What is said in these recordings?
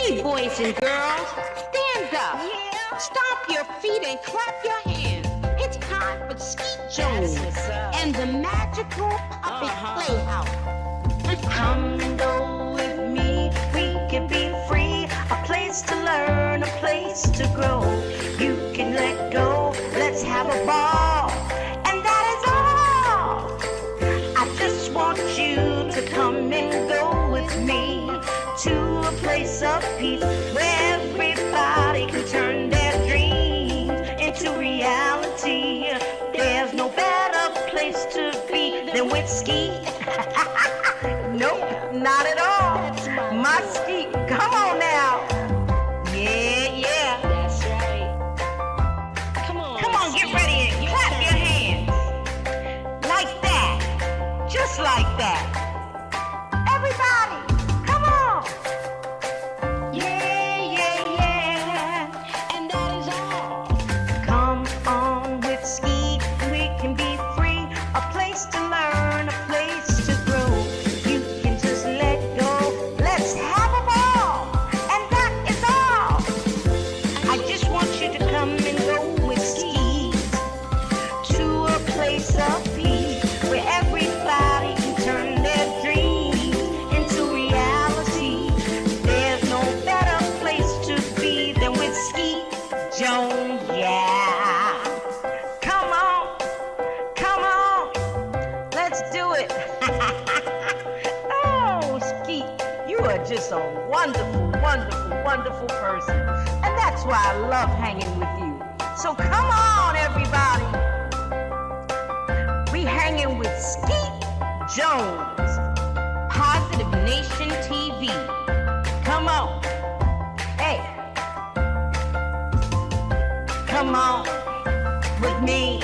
Hey, boys and girls, stand up. Yeah. Stomp your feet and clap your hands. It's time for Skeet Jones and the magical puppet Playhouse. Come and go with me. We can be free. A place to learn, a place to grow. You can let go. Let's have a ball. And that is all. I just want you to come and go with me to a place of peace where everybody can turn their dreams into reality. There's no better place to be than with Skeet. Nope, not at all. My Skeet, come on now. Yeah. That's right. Come on, Get ready and clap your hands. Like that. Just like that. Everybody, come on. Yeah. And that is all. Come on with Skeet. We can be free. A place to learn, a place to grow. You can just let go. Let's have a ball. And that is all. I just want you to come and go with Skeet to a place of peace where everybody can turn their dreams into reality. There's no better place to be than with Skeet Jones, yeah. Come on, let's do it. Oh, Skeet, you are just a wonderful person. And that's why I love hanging with you. So come on, everybody. We hanging with Skeet Jones, Positive Nation TV. come on. Hey, come on with me.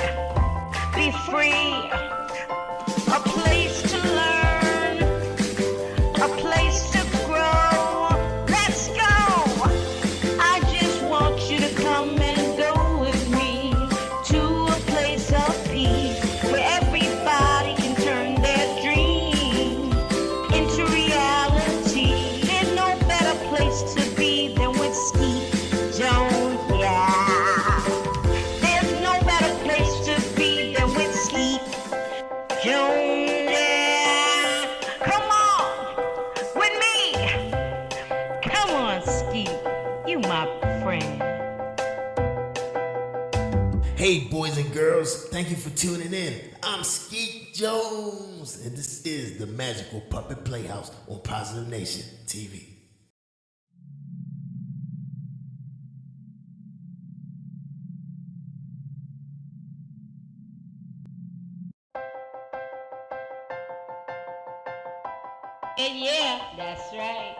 Be free. A place to learn, a place to grow. Let's go. I just want you to come and go with me to a place of peace where everybody can turn their dreams into reality. There's no better place to be than with Skeet Jones, yeah. There's no better place to be than with Skeet Jones, yeah. Come on with me. Come on, Skeet. You my friend. Hey, boys and girls, thank you for tuning in. I'm Skeet Jones, and this is the Magical Puppet Playhouse on Positive Nation TV. Yeah. That's right.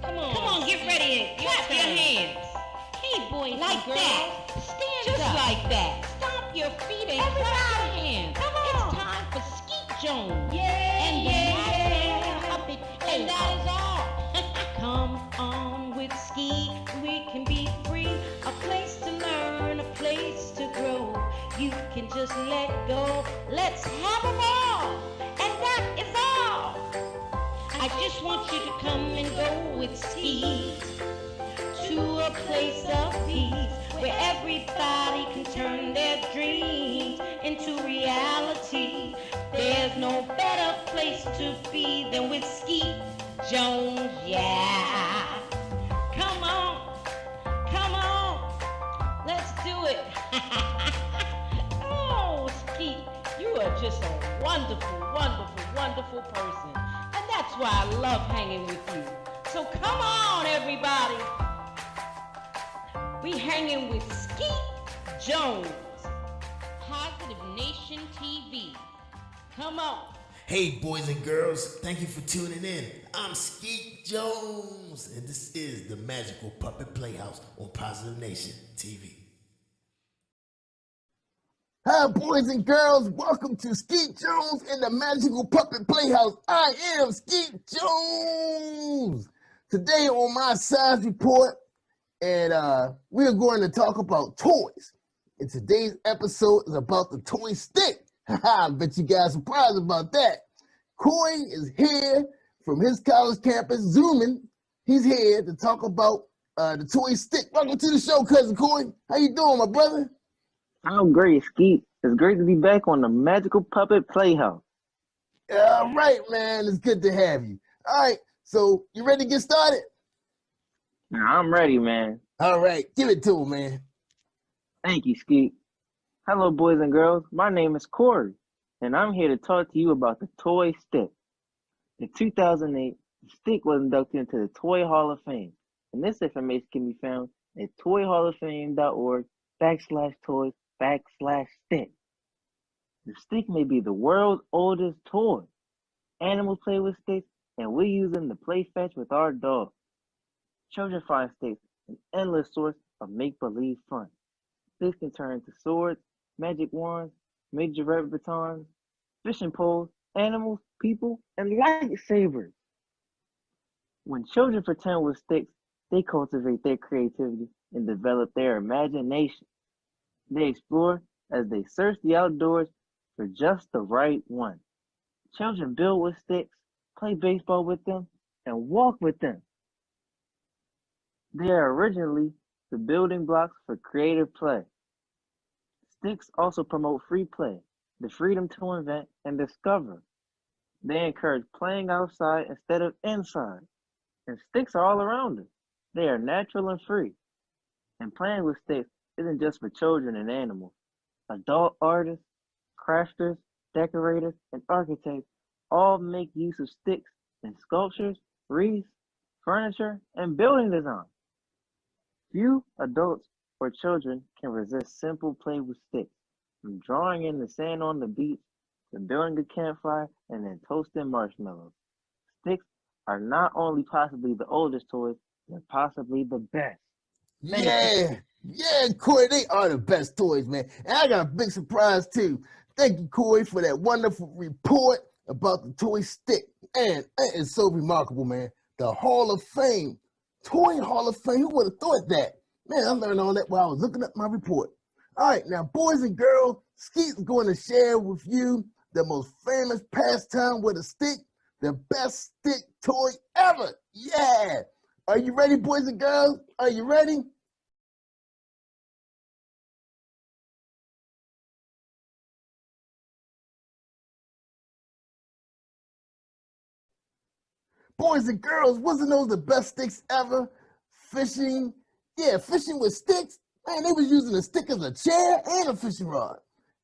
Come Come on, get ready and clap your hands. Hey, boys Like and girls, that. stand Just up. like that. Stomp your feet and Everybody, clap your hands. come on. It's time for Skeet Jones and the Yeah. magical puppet And that is all. Come on with Skeet, we can be free. A place to learn, a place to grow. You can just let go. Let's have a ball. And that is all. I just want you to come and go with Skeet to a place of peace where everybody can turn their dreams into reality. There's no better place to be than with Skeet Jones, yeah. Come on, let's do it. Oh, Skeet, you are just a wonderful person. And that's why I love hanging with you. So come on, everybody. We hanging with Skeet Jones, Positive Nation TV. come on. Hey, boys and girls, thank you for tuning in. I'm Skeet Jones, and this is the Magical Puppet Playhouse on Positive Nation TV. Hi, boys and girls. Welcome to Skeet Jones and the Magical Puppet Playhouse. I am Skeet Jones. Today on my science report, and we're going to talk about toys. And today's episode is about the toy stick. I bet you guys are surprised about that. Corey is here from his college campus, zooming He's here to talk about the toy stick. Welcome to the show, Cousin Corey. How you doing, my brother? I'm great, Skeet. It's great to be back on the Magical Puppet Playhouse. All right, man. It's good to have you. All right, so you ready to get started? Now, I'm ready, man. All right, give it to him, man. Thank you, Skeet. Hello, boys and girls. My name is Corey, and I'm here to talk to you about the toy stick. In 2008, the stick was inducted into the Toy Hall of Fame, and this information can be found at toyhalloffame.org/toys/stick. The stick may be the world's oldest toy. Animals play with sticks, and we use them to play fetch with our dogs. Children find sticks an endless source of make-believe fun. Sticks can turn into swords, magic wands, major batons, fishing poles, animals, people, and lightsabers. When children pretend with sticks, they cultivate their creativity and develop their imagination. They explore as they search the outdoors for just the right one. Children build with sticks, play baseball with them, and walk with them. They are originally the building blocks for creative play. Sticks also promote free play, the freedom to invent and discover. They encourage playing outside instead of inside. And sticks are all around us. They are natural and free. And playing with sticks isn't just for children and animals. Adult artists, crafters, decorators, and architects all make use of sticks in sculptures, wreaths, furniture, and building design. Few adults or children can resist simple play with sticks, from drawing in the sand on the beach to building a campfire and then toasting marshmallows. Sticks are not only possibly the oldest toys, they're possibly the best. Yeah, Corey, they are the best toys, man. And I got a big surprise, too. Thank you, Corey, for that wonderful report about the toy stick. And that is so remarkable, man. The Hall of Fame, Toy Hall of Fame. Who would have thought that? Man, I learned all that while I was looking up my report. All right, now, boys and girls, Skeet's going to share with you the most famous pastime with a stick, the best stick toy ever. Yeah. Are you ready, boys and girls? Are you ready? Boys and girls, wasn't those the best sticks ever? Fishing, fishing with sticks. Man, they was using a stick as a chair and a fishing rod.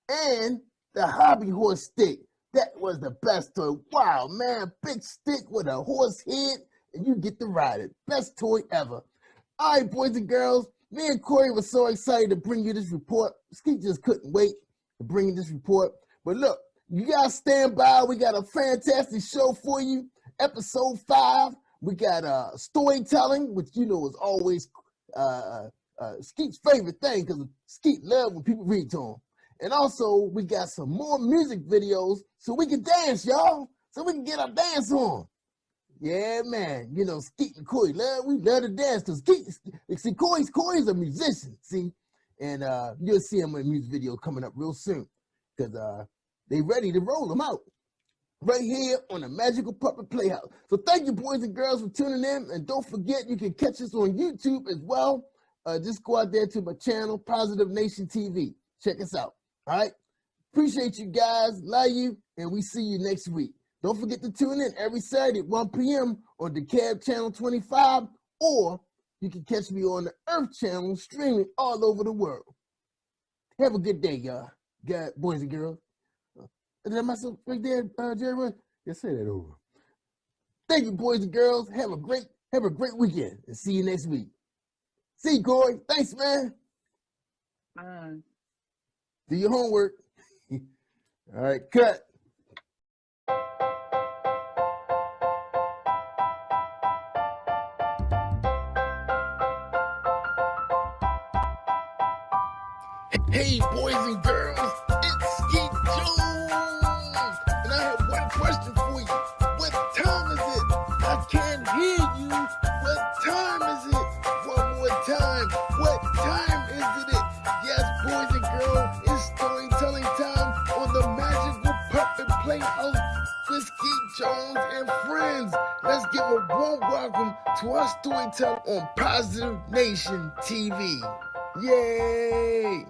And the hobby horse stick, that was the best toy. Wow, man, big stick with a horse head, and you get to ride it. Best toy ever. All right, boys and girls, me and Corey were so excited to bring you this report. Skeet just couldn't wait to bring you this report. But look, you guys stand by. We got a fantastic show for you. Episode 5, we got storytelling, which you know is always Skeet's favorite thing because Skeet loves when people read to him. And also, we got some more music videos so we can dance, y'all. So we can get our dance on. Yeah, man. You know, Skeet and Corey, we love to dance because see, Corey's a musician, see? And you'll see him in a music video coming up real soon because they ready to roll them out. Right here on the Magical Puppet Playhouse. So thank you, boys and girls, for tuning in. And don't forget, you can catch us on YouTube as well. Just go out there to my channel, Positive Nation TV. Check us out. All right? Appreciate you guys. Love you. And we see you next week. Don't forget to tune in every Saturday at 1 p.m. on the Cab Channel 25. Or you can catch me on the Earth Channel streaming all over the world. Have a good day, y'all. Boys and girls. Did I mess up right there, Jerry? Just say that over. Thank you, boys and girls. Have a great weekend, and see you next week. See you, Corey. Thanks, man. Bye. Do your homework. All right, cut. Hey, boys and girls, it's Skeet Jones, and I have one question for you. What time is it? I can't hear you. What time is it? One more time. What time is it? Yes, boys and girls, it's storytelling time on the Magical Puppet Playhouse with Skeet Jones and friends. Let's give a warm welcome to our storyteller on Positive Nation TV. Yay!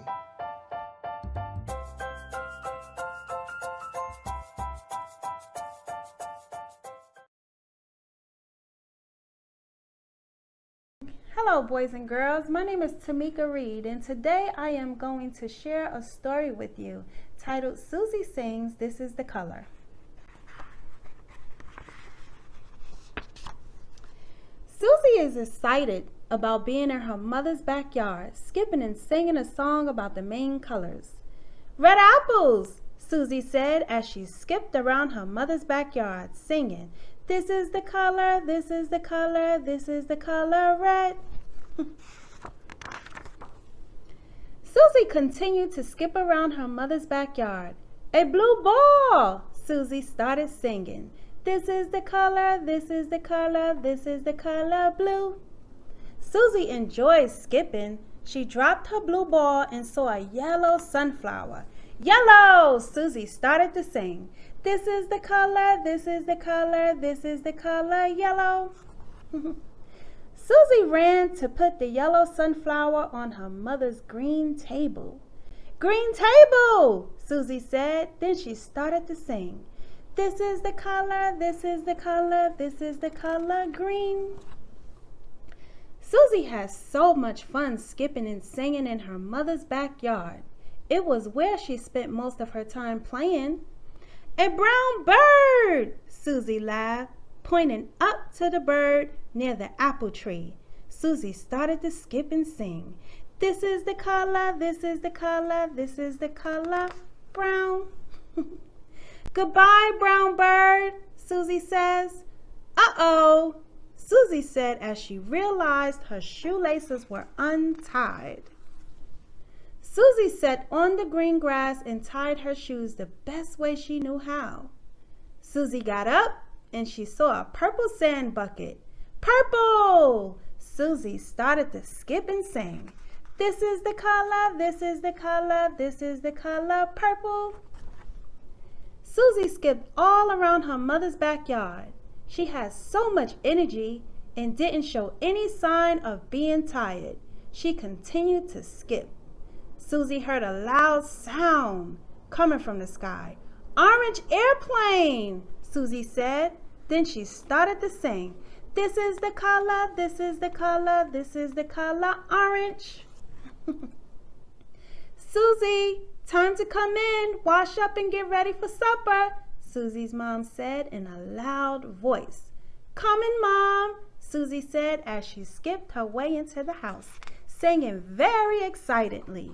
Hello boys and girls, my name is Tamika Reed and today I am going to share a story with you titled Susie Sings, This is the Color. Susie is excited about being in her mother's backyard, skipping and singing a song about the main colors. Red apples, Susie said as she skipped around her mother's backyard, singing, this is the color, this is the color, this is the color red. Susie continued to skip around her mother's backyard. A blue ball, Susie started singing. This is the color, this is the color, this is the color blue. Susie enjoyed skipping. She dropped her blue ball and saw a yellow sunflower. Yellow, Susie started to sing. This is the color, this is the color, this is the color yellow. Susie ran to put the yellow sunflower on her mother's green table. Green table, Susie said. Then she started to sing. This is the color, this is the color, this is the color green. Susie had so much fun skipping and singing in her mother's backyard. It was where she spent most of her time playing. A brown bird, Susie laughed, pointing up to the bird near the apple tree. Susie started to skip and sing. This is the color, this is the color, this is the color brown. Goodbye, brown bird, Susie says. Uh-oh, Susie said as she realized her shoelaces were untied. Susie sat on the green grass and tied her shoes the best way she knew how. Susie got up and she saw a purple sand bucket. Purple! Susie started to skip and sing. This is the color, this is the color, this is the color purple. Susie skipped all around her mother's backyard. She had so much energy and didn't show any sign of being tired. She continued to skip. Susie heard a loud sound coming from the sky. Orange airplane, Susie said. Then she started to sing. This is the color, this is the color, this is the color orange. Susie, time to come in, wash up and get ready for supper, Susie's mom said in a loud voice. Coming, Mom, Susie said as she skipped her way into the house, singing very excitedly.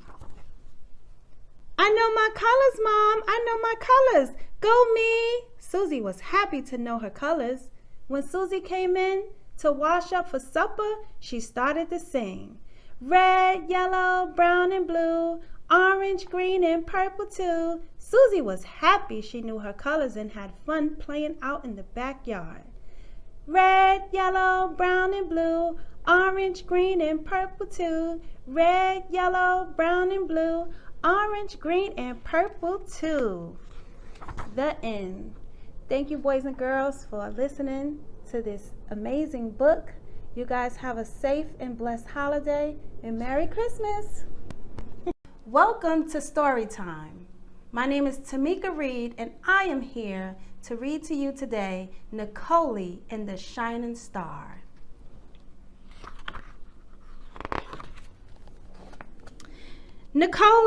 I know my colors, Mom. I know my colors. Go me. Susie was happy to know her colors. When Susie came in to wash up for supper, she started to sing. Red, yellow, brown, and blue, orange, green, and purple too. Susie was happy she knew her colors and had fun playing out in the backyard. Red, yellow, brown, and blue, orange, green, and purple too. Red, yellow, brown, and blue, orange, green, and purple too. The end. Thank you, boys and girls, for listening to this amazing book. You guys have a safe and blessed holiday and Merry Christmas. Welcome to Story Time. My name is Tamika Reed and I am here to read to you today Nicole and the Shining Star. Nicole,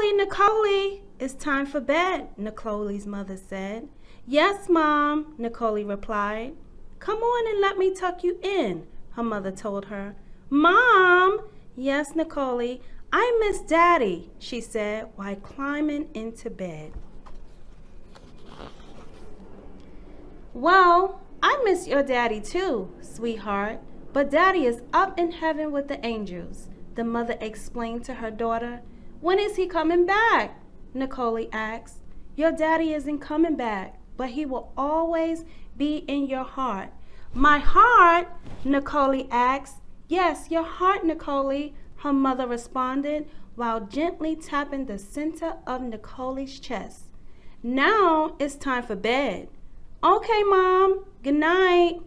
it's time for bed, Nicole's mother said. Yes, Mom, Nicole replied. Come on and let me tuck you in, her mother told her. Mom! Yes, Nicole, I miss Daddy, she said while climbing into bed. Well, I miss your daddy too, sweetheart, but Daddy is up in heaven with the angels, the mother explained to her daughter. When is he coming back? Nicole asked. Your daddy isn't coming back, but he will always be in your heart. My heart? Nicole asked. Yes, your heart, Nicole, her mother responded while gently tapping the center of Nicole's chest. Now it's time for bed. Okay, Mom. Good night.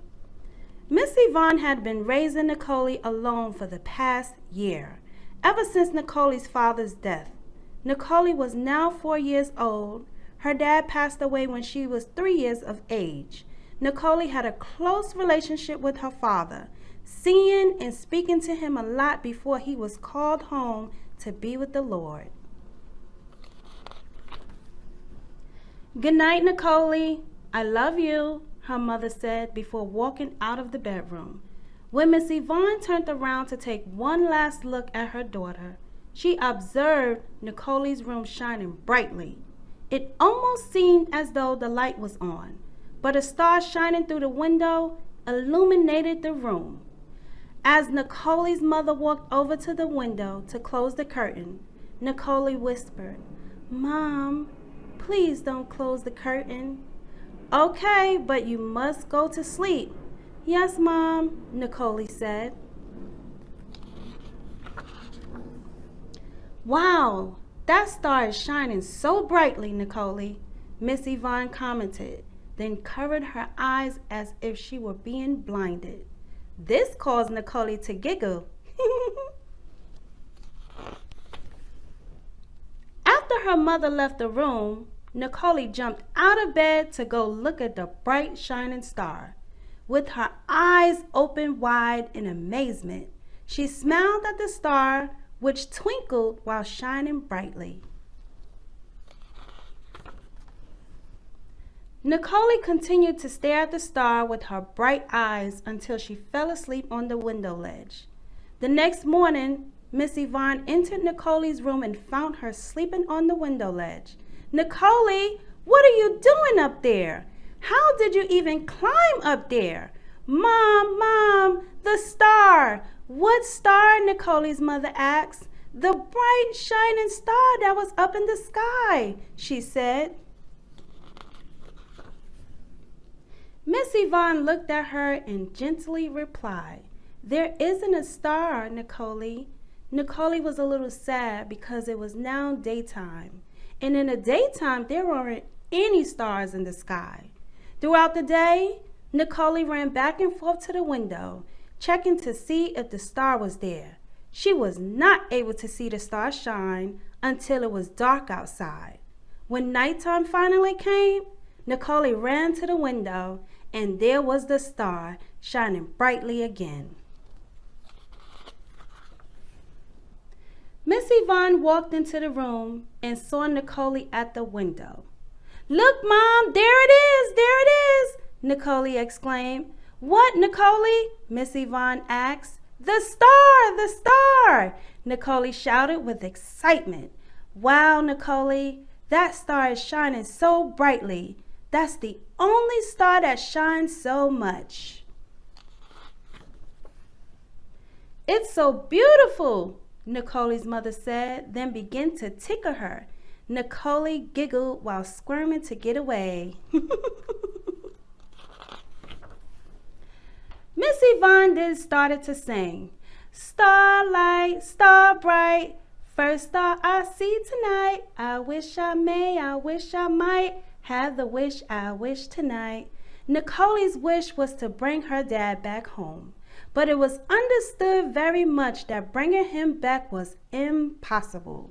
Vaughn had been raising Nicole alone for the past year, ever since Nicole's father's death. Nicole was now 4 years old. Her dad passed away when she was 3 years of age. Nicole had a close relationship with her father, seeing and speaking to him a lot before he was called home to be with the Lord. "Good night, Nicole. I love you," her mother said before walking out of the bedroom. When Miss Yvonne turned around to take one last look at her daughter, she observed Nicole's room shining brightly. It almost seemed as though the light was on, but a star shining through the window illuminated the room. As Nicole's mother walked over to the window to close the curtain, Nicole whispered, "Mom, please don't close the curtain." "Okay, but you must go to sleep." "Yes, Mom," Nicole said. "Wow, that star is shining so brightly, Nicole," Miss Yvonne commented, then covered her eyes as if she were being blinded. This caused Nicole to giggle. After her mother left the room, Nicole jumped out of bed to go look at the bright shining star. With her eyes open wide in amazement, she smiled at the star, which twinkled while shining brightly. Nicole continued to stare at the star with her bright eyes until she fell asleep on the window ledge. The next morning, Miss Yvonne entered Nicole's room and found her sleeping on the window ledge. "Nicole, what are you doing up there? How did you even climb up there?" Mom, the star." "What star?" Nicole's mother asked. "The bright shining star that was up in the sky," she said. Miss Yvonne looked at her and gently replied, "There isn't a star, Nicole." Nicole was a little sad because it was now daytime, and in the daytime there weren't any stars in the sky. Throughout the day, Nicole ran back and forth to the window, checking to see if the star was there. She was not able to see the star shine until it was dark outside. When nighttime finally came, Nicole ran to the window, and there was the star shining brightly again. Miss Yvonne walked into the room and saw Nicole at the window. "Look, Mom, there it is, Nicole exclaimed. "What, Nicole?" Miss Yvonne asked. The star, Nicole shouted with excitement. "Wow, Nicole, that star is shining so brightly. That's the only star that shines so much." "It's so beautiful," Nicole's mother said, then began to tickle her. Nicole giggled while squirming to get away. Miss Yvonne then started to sing. "Starlight, star bright, first star I see tonight. I wish I may, I wish I might, have the wish I wish tonight." Nicole's wish was to bring her dad back home, but it was understood very much that bringing him back was impossible.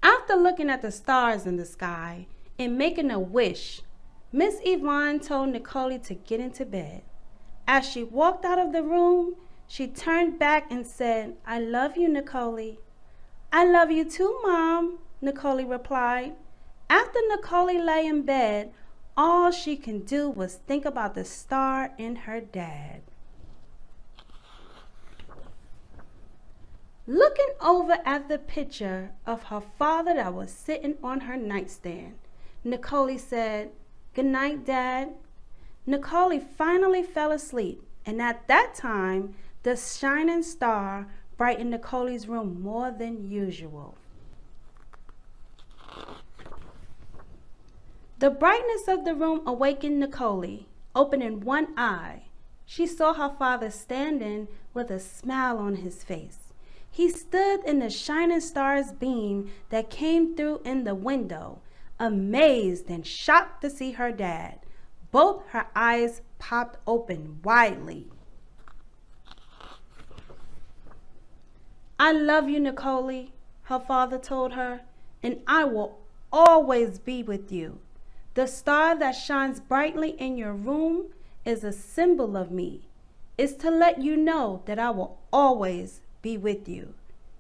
After looking at the stars in the sky and making a wish, Miss Yvonne told Nicole to get into bed. As she walked out of the room, she turned back and said, "I love you, Nicole." "I love you too, Mom," Nicole replied. After Nicole lay in bed, all she could do was think about the star and her dad. Looking over at the picture of her father that was sitting on her nightstand, Nicole said, "Good night, Dad." Nicole finally fell asleep, and at that time, the shining star brightened Nicole's room more than usual. The brightness of the room awakened Nicole. Opening one eye, she saw her father standing with a smile on his face. He stood in the shining star's beam that came through in the window, amazed and shocked to see her dad. Both her eyes popped open widely. "I love you, Nicole," her father told her, "and I will always be with you. The star that shines brightly in your room is a symbol of me. It's to let you know that I will always be with you.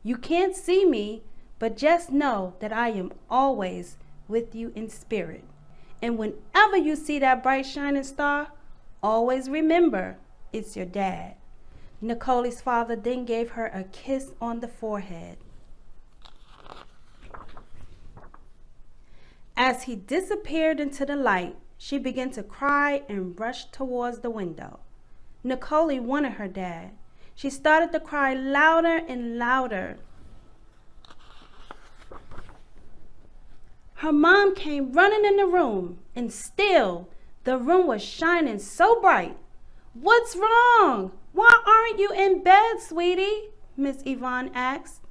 You can't see me, but just know that I am always with you in spirit. And whenever you see that bright shining star, always remember it's your dad." Nicole's father then gave her a kiss on the forehead. As he disappeared into the light, she began to cry and rushed towards the window. Nicole wanted her dad. She started to cry louder and louder. Her mom came running in the room, and still the room was shining so bright. "What's wrong? Why aren't you in bed, sweetie?" Miss Yvonne asked.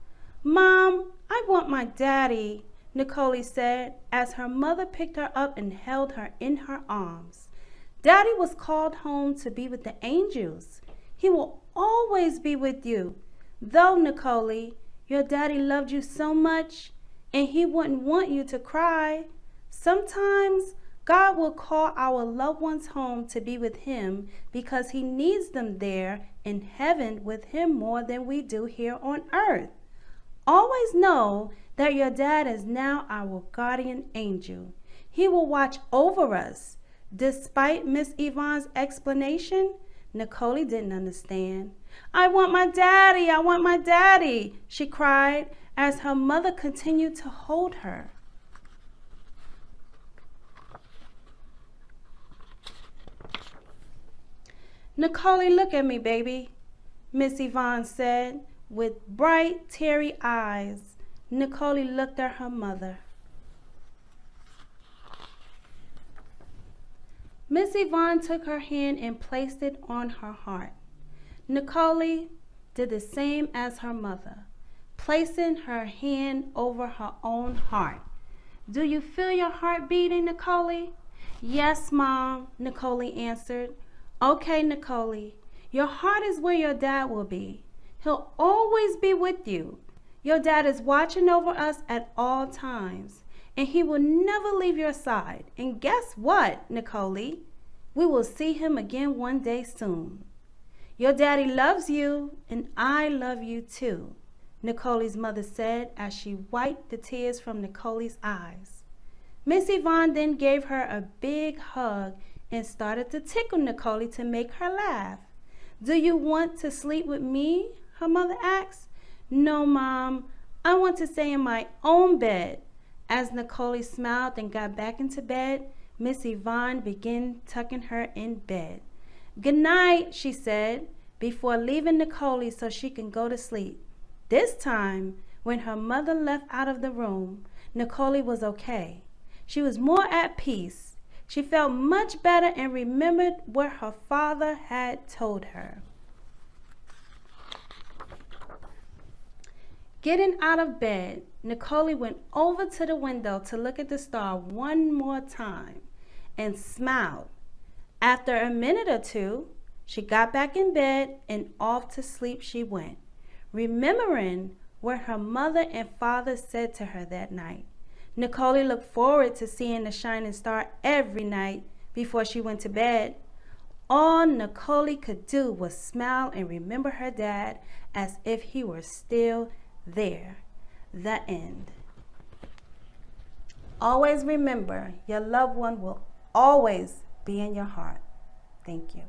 "Mom, I want my daddy," Nicole said as her mother picked her up and held her in her arms. "Daddy was called home to be with the angels. He will always be with you. Though, Nicole, your daddy loved you so much, and he wouldn't want you to cry. Sometimes God will call our loved ones home to be with him because he needs them there in heaven with him more than we do here on earth. Always know that your dad is now our guardian angel. He will watch over us." Despite Miss Yvonne's explanation, Nicole didn't understand. "I want my daddy, I want my daddy," she cried as her mother continued to hold her. "Nicole, look at me, baby," Miss Yvonne said. With bright, teary eyes, Nicole looked at her mother. Miss Yvonne took her hand and placed it on her heart. Nicole did the same as her mother, placing her hand over her own heart. "Do you feel your heart beating, Nicole?" "Yes, Mom," Nicole answered. "Okay, Nicole, your heart is where your dad will be. He'll always be with you. Your dad is watching over us at all times, and he will never leave your side. And guess what, Nicole? We will see him again one day soon. Your daddy loves you, and I love you too," Nicole's mother said as she wiped the tears from Nicole's eyes. Miss Yvonne then gave her a big hug and started to tickle Nicole to make her laugh. "Do you want to sleep with me?" her mother asked. "No, Mom, I want to stay in my own bed." As Nicole smiled and got back into bed, Miss Yvonne began tucking her in bed. "Good night," she said, before leaving Nicole so she can go to sleep. This time, when her mother left out of the room, Nicole was okay. She was more at peace. She felt much better and remembered what her father had told her. Getting out of bed, Nicole went over to the window to look at the star one more time and smiled. After a minute or two, she got back in bed and off to sleep she went, remembering what her mother and father said to her that night. Nicole looked forward to seeing the shining star every night before she went to bed. All Nicole could do was smile and remember her dad as if he were still there. The end. Always remember, your loved one will always be in your heart. Thank you.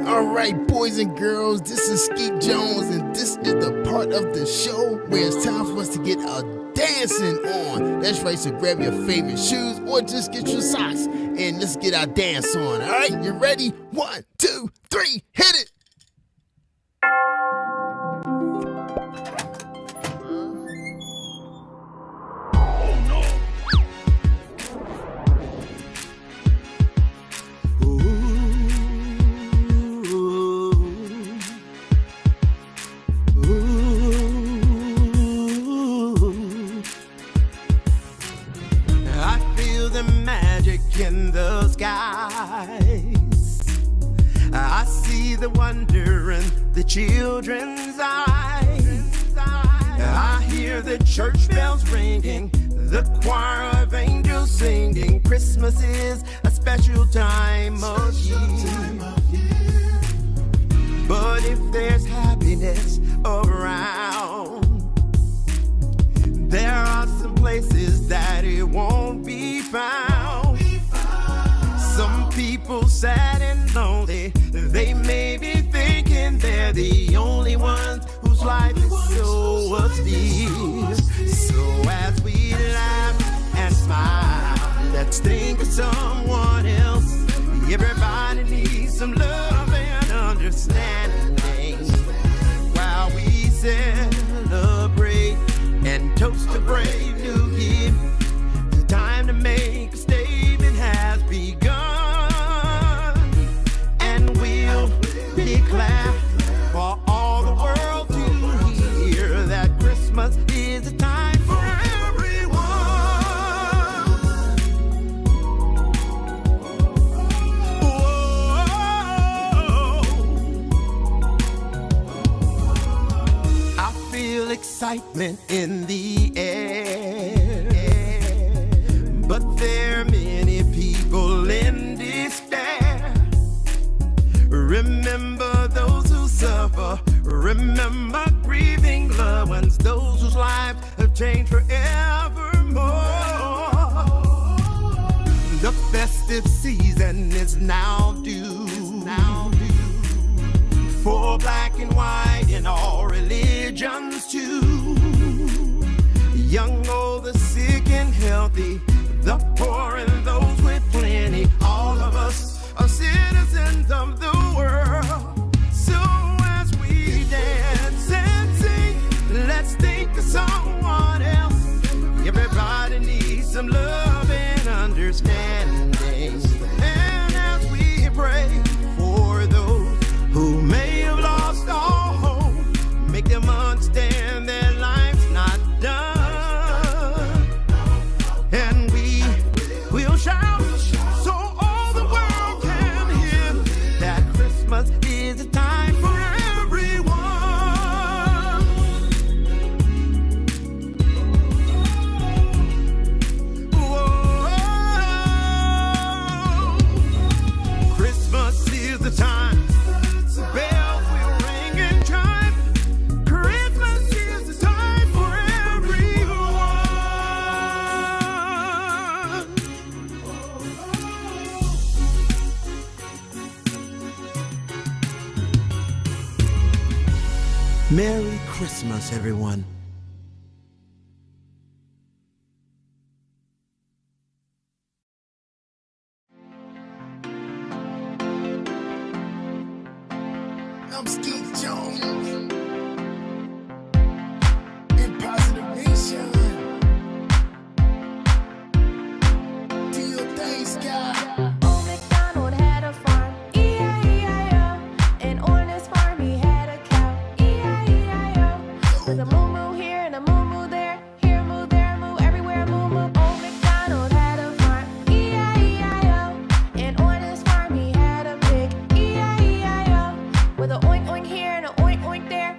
All right, boys and girls, this is Skeet Jones, and this is the part of the show where it's time for us to get a dancing on. That's right, so grab your favorite shoes or just get your socks and let's get our dance on. All right, you ready? 1, 2, 3, hit it! in the skies. I see the wonder in the children's eyes. I hear the church bells ringing, the choir of angels singing. Christmas is a special time of year. But if there's happiness around, there are some places that it won't be found. Some people sad and lonely, they may be thinking they're the only ones whose life is so austere. So as we laugh and smile, let's think of someone else. Everybody needs some love and understanding while we celebrate and toast a brave new year. The time to make a statement has begun, and we'll declare for all the world to hear that Christmas is a time for everyone. Whoa. I feel excitement in the air, but there are many people in despair. Remember those who suffer, remember grieving loved ones, those whose lives have changed forevermore. The festive season is now due for black and white in all religions too. Young, old, the sick and healthy, the poor and those with plenty. All of us are citizens of the world. So as we dance and sing, let's think of someone else. Everybody needs some love and understanding. And as we pray for those who may have lost all hope, make them understand their life's not done. And we will shout so all the world can hear that Christmas is a time for everyone. Whoa. Christmas is the time. Bells will ring and chime. Christmas is the time for everyone. Merry Christmas, everyone. I'm Skeet Jones in Positive Nation. Do your thing, Sky. Old MacDonald had a farm, E-I-E-I-O. And on his farm he had a cow, E-I-E-I-O. With a moo-moo here and a moo-moo there, here a moo, there a moo, everywhere a moo-moo. Old MacDonald had a farm, E-I-E-I-O. And on his farm he had a pig, E-I-E-I-O. With a oink oink here and a oink oink there,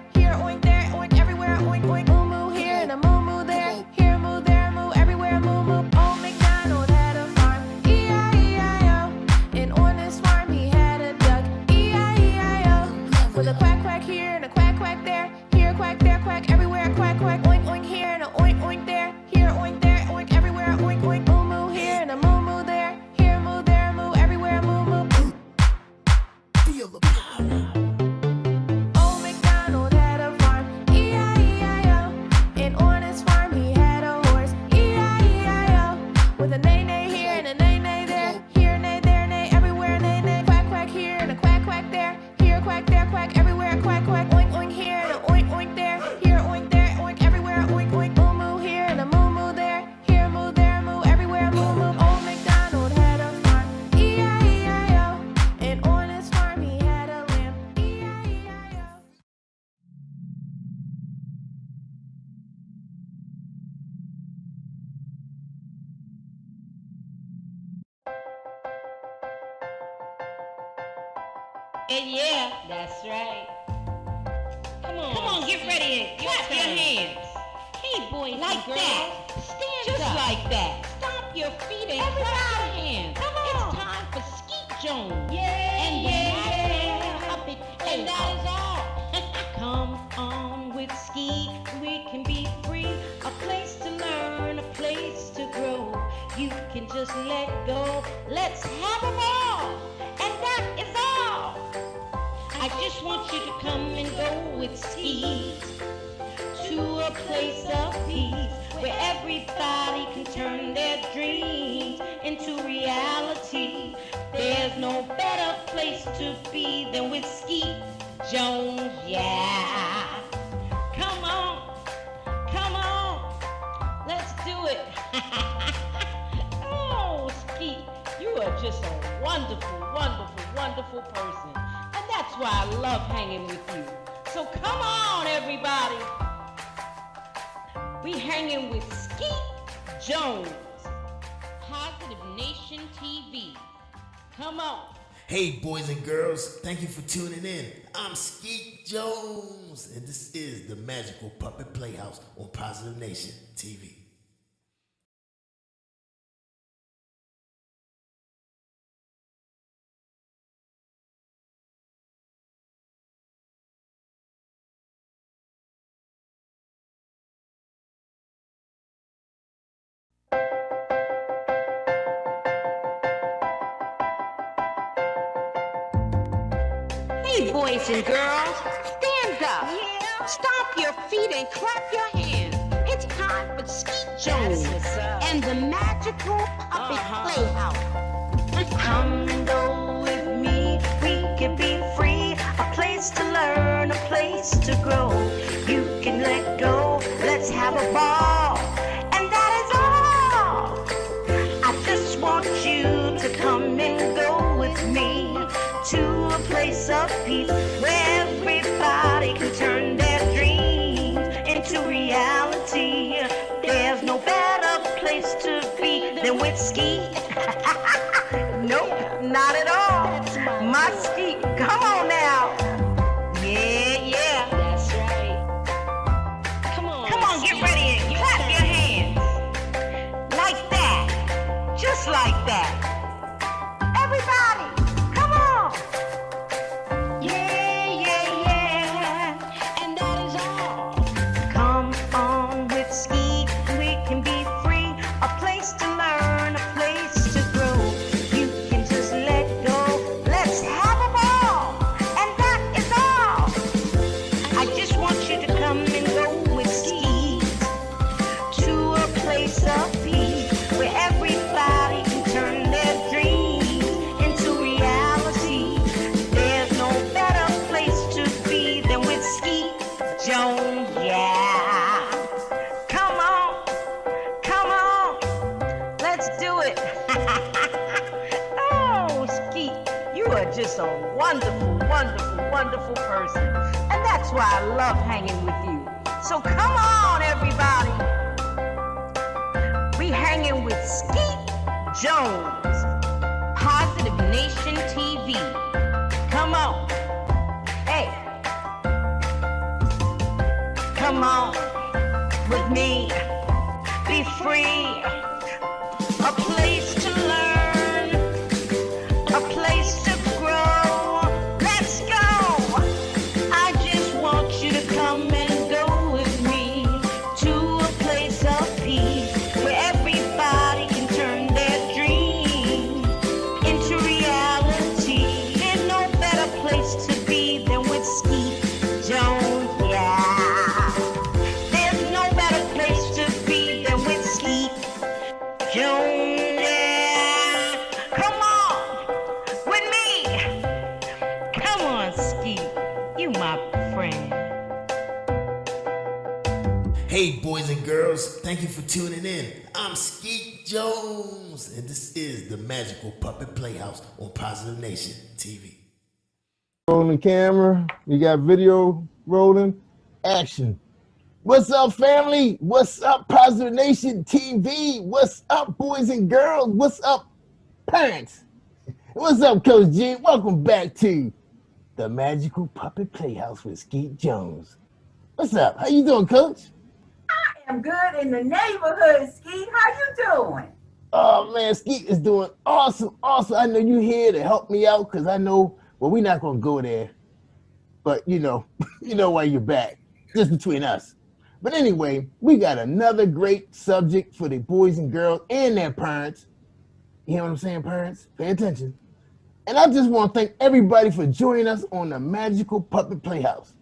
And yeah, that's right. Come on, get ready and clap your hands. Hey, boys like and girls, that. Stand just up. Like that. Stomp your feet and clap your hands. Come on. It's time for Skeet Jones. Yeah, and yeah. Puppet and that is all. Come on with Skeet, we can be free. A place to learn, a place to grow. You can just let go. Let's have a ball. And that is all. I just want you to come and go with Skeet to a place of peace where everybody can turn their dreams into reality. There's no better place to be than with Skeet Jones, yeah. Come on, let's do it. Oh, Skeet, you are just a wonderful, wonderful, wonderful person. And that's why I love hanging with you. So come on, everybody. We hanging with Skeet Jones, Positive Nation TV. Come on. Hey, boys and girls, thank you for tuning in. I'm Skeet Jones, and this is the Magical Puppet Playhouse on Positive Nation TV. Hey, boys and girls, stand up. Stomp your feet and clap your hands. It's time for Skeet Jones and the Magical Puppet Playhouse. Come and go with me, we can be free. A place to learn, a place to grow. You can let go, let's have a ball. And that is all. I just want you to come and go with me to a place of peace where everybody can turn their dreams into reality. There's no better place to be than with Skeet. Nope, not at all. My Skeet, come on now. Yeah. That's right. Come on, Get ready and clap your hands. Like that. Just like that. Everybody, come on. Yeah. and that is all. Come on with Skeet, we can be free. A place to learn, a place to grow. You can just let go. Let's have a ball. And that is all. I just want you to come and go with Skeet to a place of peace where everybody can turn their dreams into reality. There's no better place to be than with Skeet Jones, yeah. Come on, let's do it. Oh, Skeet, you are just a wonderful, wonderful, wonderful person. And that's why I love hanging with you. So come on, everybody. We hanging with Skeet Jones, Positive Nation TV. come on. Hey, come on with me. Be free. A place to learn, a place to grow. Let's go. I just want you to come and go with me to a place of peace where everybody can turn their dreams into reality. There's no better place to be than with Skeet Jones, yeah. There's no better place to be than with Skeet Jones, yeah. Come on with me. Come on, Skeet. You my friend. Hey, boys and girls, thank you for tuning in. I'm Skeet Jones, and this is the Magical Puppet Playhouse on Positive Nation TV. Rolling camera, we got video rolling, action. What's up, family? What's up, Positive Nation TV? What's up, boys and girls? What's up, parents? What's up, Coach G? Welcome back to the Magical Puppet Playhouse with Skeet Jones. What's up? How you doing, Coach? I'm good in the neighborhood, Skeet. How you doing? Oh man, Skeet is doing awesome. I know you here to help me out because I know, well, we're not gonna go there, but you know, you know why you're back, just between us. But anyway, we got another great subject for the boys and girls and their parents. You hear what I'm saying, parents? Pay attention. And I just want to thank everybody for joining us on the Magical Puppet Playhouse.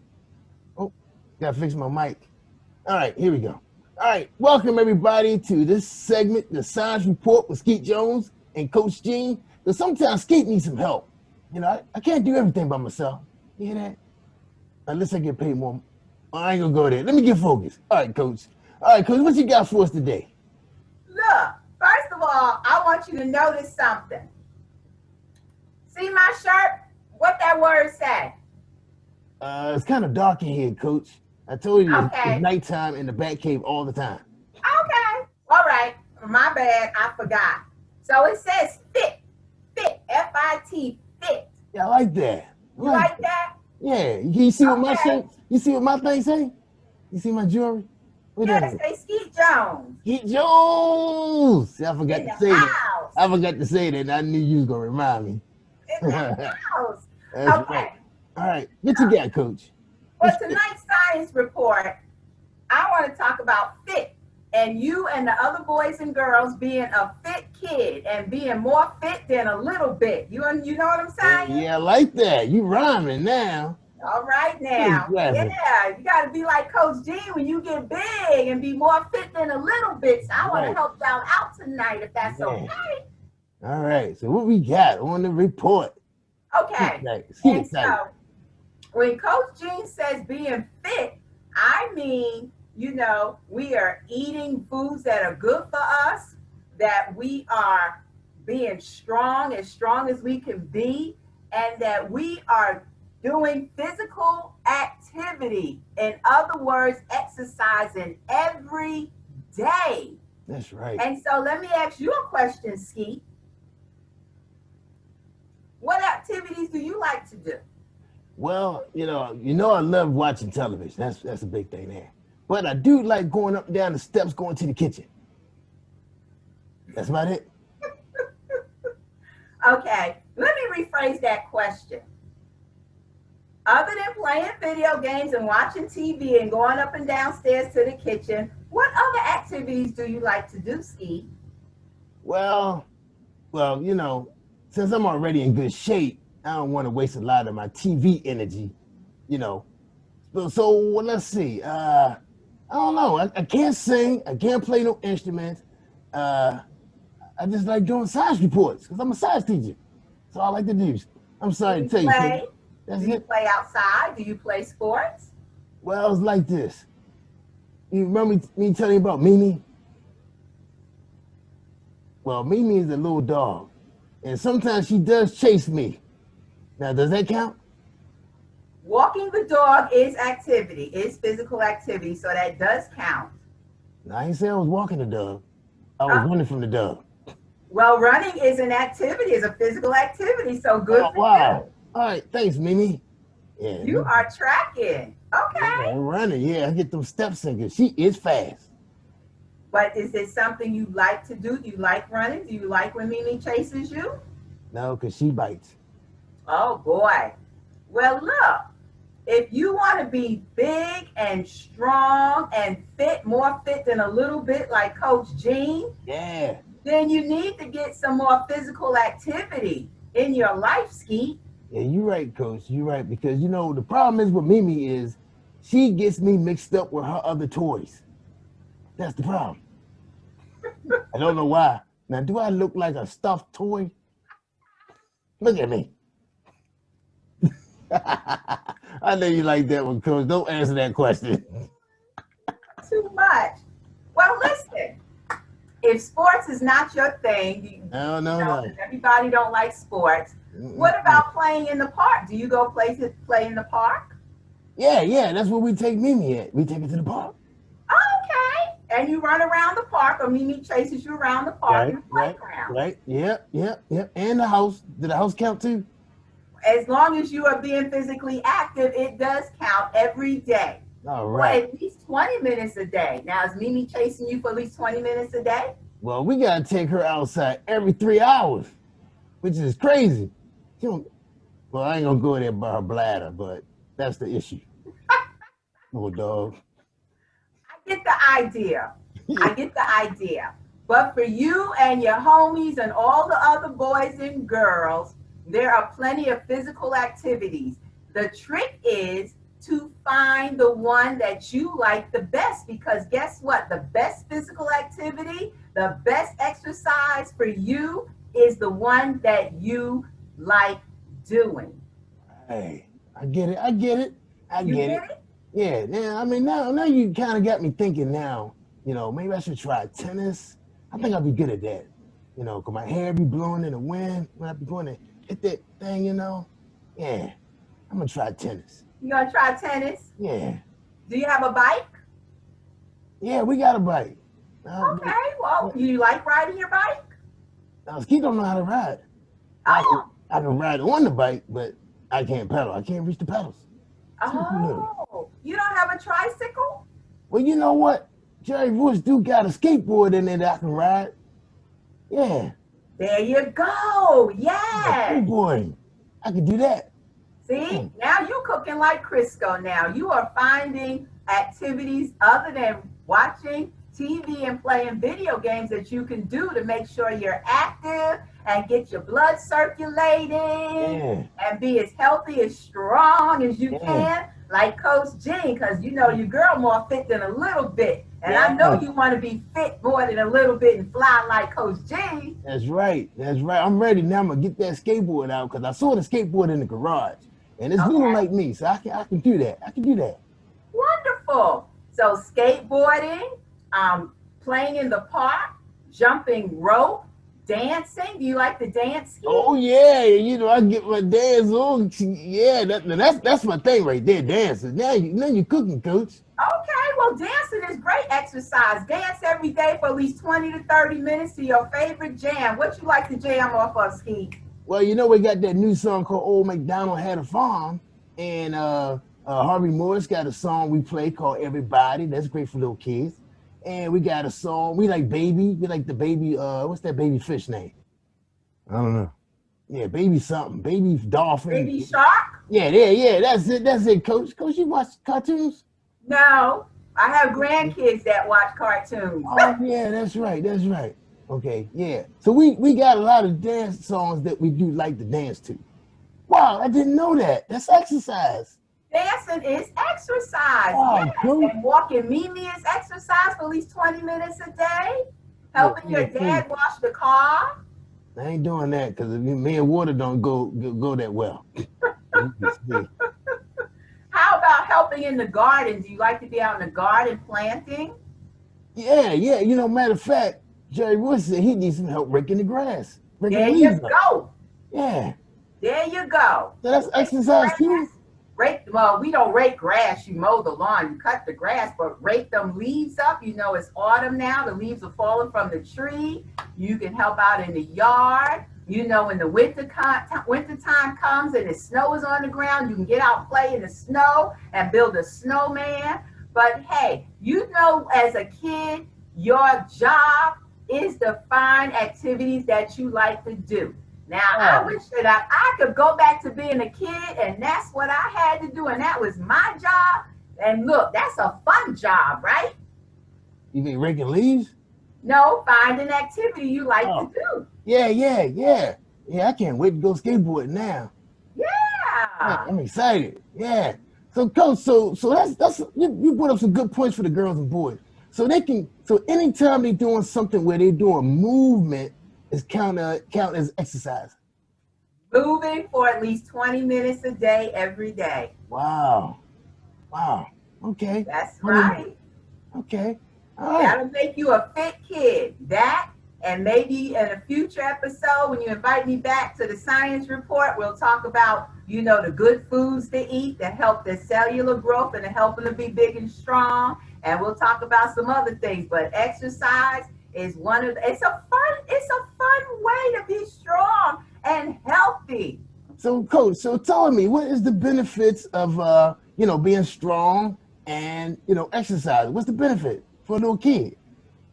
Oh, gotta fix my mic. All right, here we go. All right, welcome everybody to this segment, the Science Report with Skeet Jones and Coach Gene. Because sometimes Skeet needs some help. You know, I can't do everything by myself. You hear that? Unless I get paid more. I ain't gonna go there. Let me get focused. All right, Coach. All right, Coach, what you got for us today? Look, first of all, I want you to notice something. See my shirt? What that word say? It's kind of dark in here, Coach. I told you Okay. it's nighttime in the bat cave all the time. Okay. All right. My bad. I forgot. So it says fit. Fit. F-I-T. Fit. Yeah, I like that. You like that? Yeah. You see what my Okay. shirt? You see what my thing say? You see my jewelry? What Yeah, that they say Skeet Jones. Skeet Jones. See, I forgot In to the say that. house. I forgot to say that. And I knew you was gonna remind me. In the house. That's Okay. right. All right. What you got, Coach? For tonight's science report, I want to talk about fit and you and the other boys and girls being a fit kid and being more fit than a little bit. You know what I'm saying? Yeah, I like that. You rhyming now. All right now. Exactly. Yeah, you got to be like Coach G when you get big and be more fit than a little bit. So I want to Right. help y'all out tonight if that's Yeah. okay. All right. So what we got on the report? Okay. Skeet And excited. so when Coach Gene says being fit, I mean, you know, we are eating foods that are good for us, that we are being strong as we can be, and that we are doing physical activity. In other words, exercising every day. That's right. And so let me ask you a question, Skeet. What activities do you like to do? Well, you know, I love watching television. That's a big thing there. But I do like going up and down the steps, going to the kitchen. That's about it. Okay, let me rephrase that question. Other than playing video games and watching TV and going up and downstairs to the kitchen, what other activities do you like to do, Ski? Well, you know, since I'm already in good shape, I don't want to waste a lot of my TV energy, you know. So well, let's see. I don't know. I can't sing. I can't play no instruments. I just like doing science reports because I'm a science teacher. That's all I like to do. I'm sorry to tell you. Play? That's Do you it. play outside? Do you play sports? Well, it's like this. You remember me telling you about Mimi? Well, Mimi is a little dog, and sometimes she does chase me. Now, does that count? Walking the dog is activity, is physical activity, so that does count. No, I ain't say I was walking the dog. I was running from the dog. Well, running is an activity, is a physical activity, so good Oh, for wow. All right, thanks, Mimi. Yeah, you. You are tracking. Okay. I'm running. Yeah, I get them steps in because she is fast. But is it something you like to do? Do you like running? Do you like when Mimi chases you? No, because she bites. Oh, boy. Well, look, if you want to be big and strong and fit, more fit than a little bit like Coach Gene, Yeah. then you need to get some more physical activity in your life, Skeet. Yeah, you're right, Coach. You're right. Because, you know, the problem is with Mimi is she gets me mixed up with her other toys. That's the problem. I don't know why. Now, do I look like a stuffed toy? Look at me. I know you like that one, Coach. Don't answer that question. Too much. Well, listen, if sports is not your thing, No. everybody don't like sports. What about playing in the park? Do you go play in the park? Yeah, that's where we take Mimi at. We take her to the park. Okay. And you run around the park, or Mimi chases you around the park in the playground. Right. Yep. And the house. Did the house count too? as long as you are being physically active, it does count every day. All For right. at least 20 minutes a day. Now, is Mimi chasing you for at least 20 minutes a day? Well, we gotta take her outside every 3 hours, which is crazy. She don't, well, I ain't gonna go there by her bladder, but that's the issue. Little dog. I get the idea. I get the idea. But for you and your homies and all the other boys and girls, there are plenty of physical activities. The trick is to find the one that you like the best, because guess what? The best physical activity, the best exercise for you is the one that you like doing. Hey, I get it. I get it. I You get it. get it? Yeah. Now, I mean, now you kind of got me thinking. Now, maybe I should try tennis. I think I'll be good at that. Cause my hair be blowing in the wind when I be going to hit that thing. Yeah, I'm gonna try tennis. You gonna try tennis? Yeah. Do you have a bike? Yeah, we got a bike. Okay, well, you like riding your bike? Now, Skeet don't know how to ride. Oh, I can ride on the bike, but I can't pedal. I can't reach the pedals. oh, you don't have a tricycle? Well, you know what? Jerry Woods do got a skateboard in there that I can ride. Yeah. There you go. Yeah. Skateboarding. I could do that. See, now you're cooking like Crisco now. You are finding activities other than watching TV and playing video games that you can do to make sure you're active and get your blood circulating and be as healthy, as strong as you can, like Coach Jean, because your girl more fit than a little bit. And I know you want to be fit more than a little bit and fly like Coach Jean. That's right. That's right. I'm ready now. I'm going to get that skateboard out because I saw the skateboard in the garage. And it's little like me, so I can do that. I can do that. Wonderful. So skateboarding, playing in the park, jumping rope, dancing. Do you like to dance? Oh yeah, I get my dance on. Yeah, that's my thing right there, dancing. Now you're cooking, Coach. Okay, well, dancing is great exercise. Dance every day for at least 20 to 30 minutes to your favorite jam. What you like to jam off of, Skeet? Well, we got that new song called Old MacDonald Had a Farm, and Harvey Morris got a song we play called Everybody. That's great for little kids. And we got a song, we like Baby. We like the baby, what's that baby fish name? I don't know. Yeah, Baby something. Baby Dolphin. Baby Shark? Yeah, that's it, Coach. Coach, you watch cartoons? No, I have grandkids that watch cartoons. Oh, yeah, that's right. Okay, yeah. So we got a lot of dance songs that we do like to dance to. Wow, I didn't know that. That's exercise. Dancing is exercise. Oh, yes. cool. And walking Mimi is exercise for at least 20 minutes a day. Helping your dad wash the car. I ain't doing that because me and water don't go that well. How about helping in the garden? Do you like to be out in the garden planting? Yeah. Matter of fact, Jerry Woods said he needs some help raking the grass. There you go. Yeah. There you go. So that's exercise too? Well, we don't rake grass. You mow the lawn, you cut the grass, but rake them leaves up. It's autumn now. The leaves are falling from the tree. You can help out in the yard. When the winter time comes and the snow is on the ground, you can get out and play in the snow and build a snowman. But hey, as a kid, your job is to find activities that you like to do. Now, I wish that I could go back to being a kid, and that's what I had to do, and that was my job. And look, that's a fun job, right? You mean raking leaves? No, find an activity you like to do. Yeah. Yeah, I can't wait to go skateboarding now. Yeah. I'm excited. Yeah. So, Coach, so that's you brought up some good points for the girls and boys. So anytime they're doing something where they're doing movement, is count as exercise. Moving for at least 20 minutes a day, every day. Wow. Okay. That's right. Okay. All right. That'll make you a fit kid. That, and maybe in a future episode, when you invite me back to the science report, we'll talk about, the good foods to eat that help their cellular growth and to help them to be big and strong. And we'll talk about some other things, but exercise is it's a fun way to be strong and healthy. So, Coach, so tell me, what is the benefits of being strong and exercise? What's the benefit for a little kid?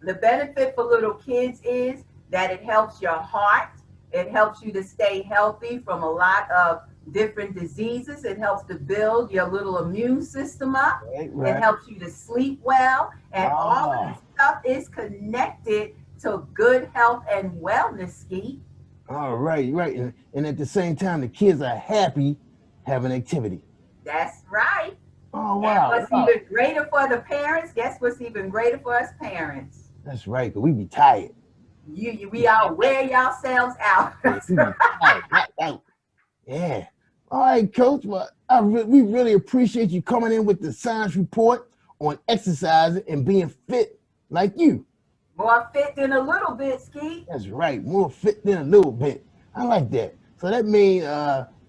The benefit for little kids is that it helps your heart. It helps you to stay healthy from a lot of different diseases. It helps to build your little immune system up. Right. It helps you to sleep well. And all of Ah. this stuff is connected to good health and wellness, Skeet. All right, right. And at the same time, the kids are happy having activity. That's right. Oh, And wow. what's wow. even greater for the parents, guess what's even greater for us parents? That's right, because we be tired. We all wear yourselves out. We be tired, knocked out. Yeah. All right, Coach. Well, we really appreciate you coming in with the science report on exercising and being fit like you. More fit than a little bit, Skeet. That's right. More fit than a little bit. I like that. So that means,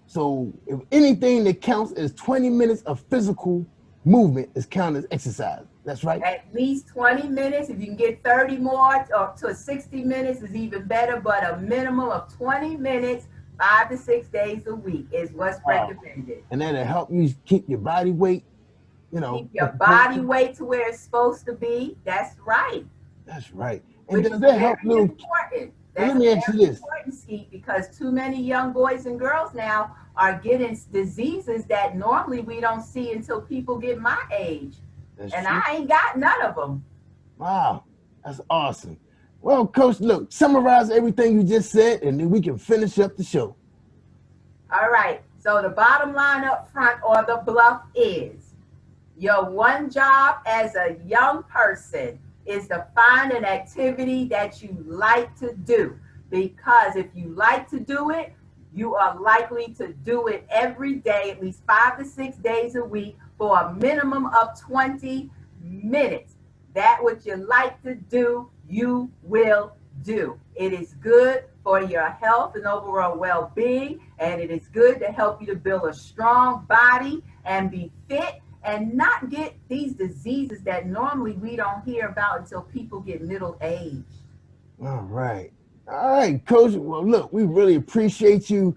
so if anything that counts as 20 minutes of physical movement is counted as exercise. That's right. At least 20 minutes. If you can get 30 more or to 60 minutes is even better, but a minimum of 20 minutes, 5 to 6 days a week is what's recommended. And that'll help you keep your body weight, Keep your body weight to where it's supposed to be. That's right. That's right. And Which does is that help very little? important. Let That's me ask you this. important, Skeet, because too many young boys and girls now are getting diseases that normally we don't see until people get my age. That's And true. I ain't got none of them. Wow, that's awesome. Well, Coach, look, summarize everything you just said, and then we can finish up the show. All right. So the bottom line up front or the bluff is your one job as a young person is to find an activity that you like to do. Because if you like to do it, you are likely to do it every day, at least 5 to 6 days a week for a minimum of 20 minutes. That what you like to do, you will do. It is good for your health and overall well-being, and it is good to help you to build a strong body and be fit and not get these diseases that normally we don't hear about until people get middle aged. All right. All right, Coach. Well, look, we really appreciate you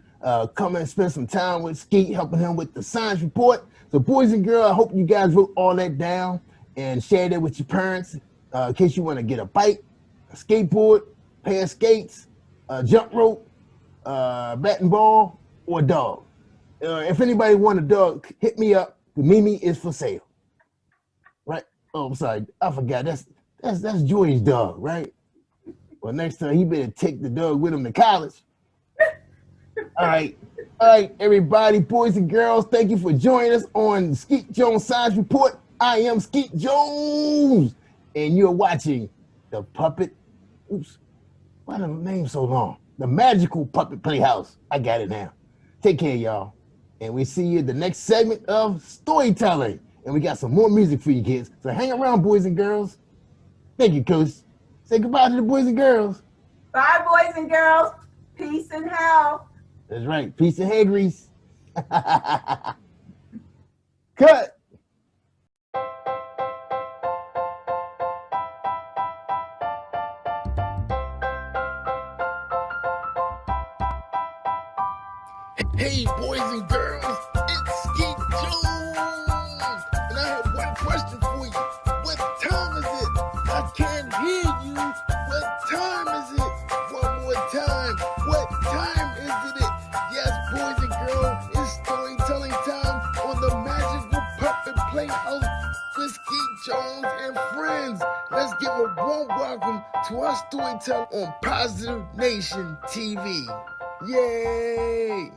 coming and spend some time with Skeet, helping him with the science report. So, boys and girls, I hope you guys wrote all that down and shared it with your parents in case you want to get a bike, a skateboard, pair of skates, a jump rope, bat and ball, or a dog. If anybody want a dog, hit me up. The Mimi is for sale. Right? Oh, I'm sorry. I forgot. That's Joy's dog, right? Well, next time he better take the dog with him to college. All right, everybody, boys and girls, thank you for joining us on Skeet Jones Science Report. I am Skeet Jones, and you're watching the Puppet. Oops, why the name so long? The Magical Puppet Playhouse. I got it now. Take care, y'all, and we see you in the next segment of storytelling. And we got some more music for you kids. So hang around, boys and girls. Thank you, Coach. Say goodbye to the boys and girls. Bye, boys and girls. Peace and health. That's right. Peace and hair grease. Cut. Hey, boys and girls, it's Skeet Jones. And I have one question for you. What time is it? I can't hear you. What time is it? One more time. What time is it? Yes, boys and girls, it's storytelling time on the Magical Puppet Playhouse with Skeet Jones and friends. Let's give a warm welcome to our storyteller on Positive Nation TV. Yay!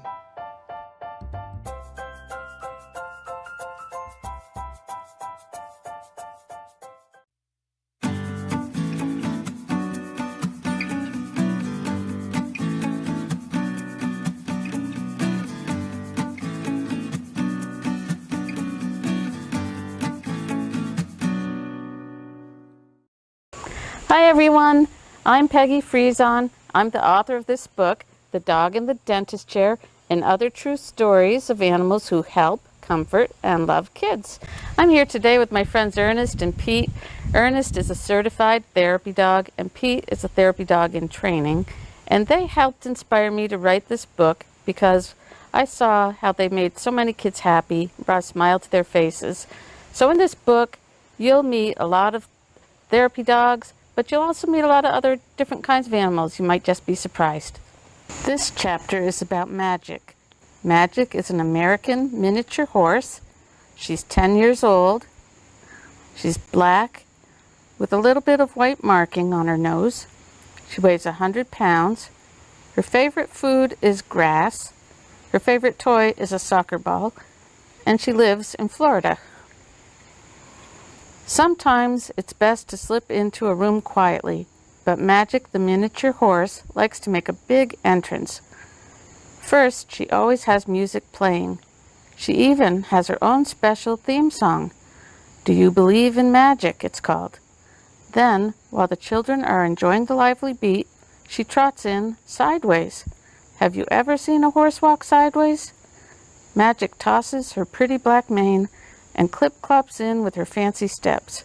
Hi everyone, I'm Peggy Friesen. I'm the author of this book, The Dog in the Dentist Chair, and Other True Stories of Animals Who Help, Comfort, and Love Kids. I'm here today with my friends Ernest and Pete. Ernest is a certified therapy dog, and Pete is a therapy dog in training. And they helped inspire me to write this book because I saw how they made so many kids happy, brought a smile to their faces. So in this book, you'll meet a lot of therapy dogs, but you'll also meet a lot of other different kinds of animals. You might just be surprised. This chapter is about Magic. Magic is an American miniature horse. She's 10 years old. She's black with a little bit of white marking on her nose. She weighs 100 pounds. Her favorite food is grass. Her favorite toy is a soccer ball. And she lives in Florida. Sometimes it's best to slip into a room quietly, but Magic, the miniature horse, likes to make a big entrance. First, she always has music playing. She even has her own special theme song. Do You Believe in Magic, it's called. Then, while the children are enjoying the lively beat, she trots in sideways. Have you ever seen a horse walk sideways? Magic tosses her pretty black mane and clip-clops in with her fancy steps.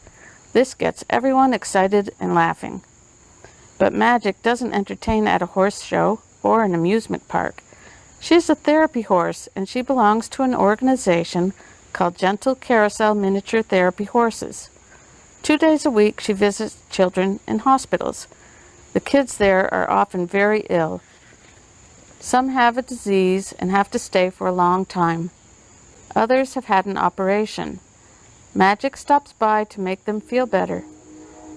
This gets everyone excited and laughing. But Magic doesn't entertain at a horse show or an amusement park. She's a therapy horse, and she belongs to an organization called Gentle Carousel Miniature Therapy Horses. 2 days a week, she visits children in hospitals. The kids there are often very ill. Some have a disease and have to stay for a long time. Others have had an operation. Magic stops by to make them feel better.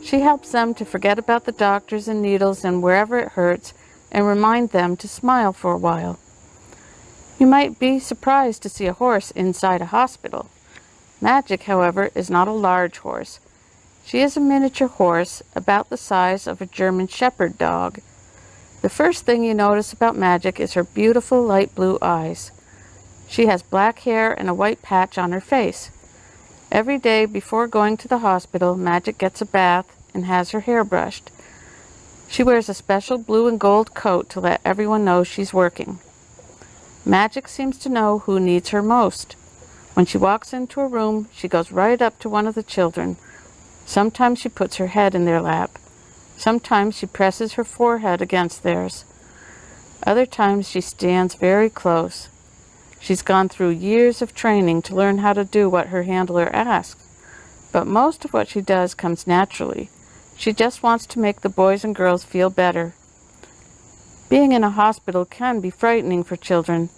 She helps them to forget about the doctors and needles and wherever it hurts and remind them to smile for a while. You might be surprised to see a horse inside a hospital. Magic, however, is not a large horse. She is a miniature horse about the size of a German Shepherd dog. The first thing you notice about Magic is her beautiful light blue eyes. She has black hair and a white patch on her face. Every day before going to the hospital, Magic gets a bath and has her hair brushed. She wears a special blue and gold coat to let everyone know she's working. Magic seems to know who needs her most. When she walks into a room, she goes right up to one of the children. Sometimes she puts her head in their lap. Sometimes she presses her forehead against theirs. Other times she stands very close. She's gone through years of training to learn how to do what her handler asks. But most of what she does comes naturally. She just wants to make the boys and girls feel better. Being in a hospital can be frightening for children.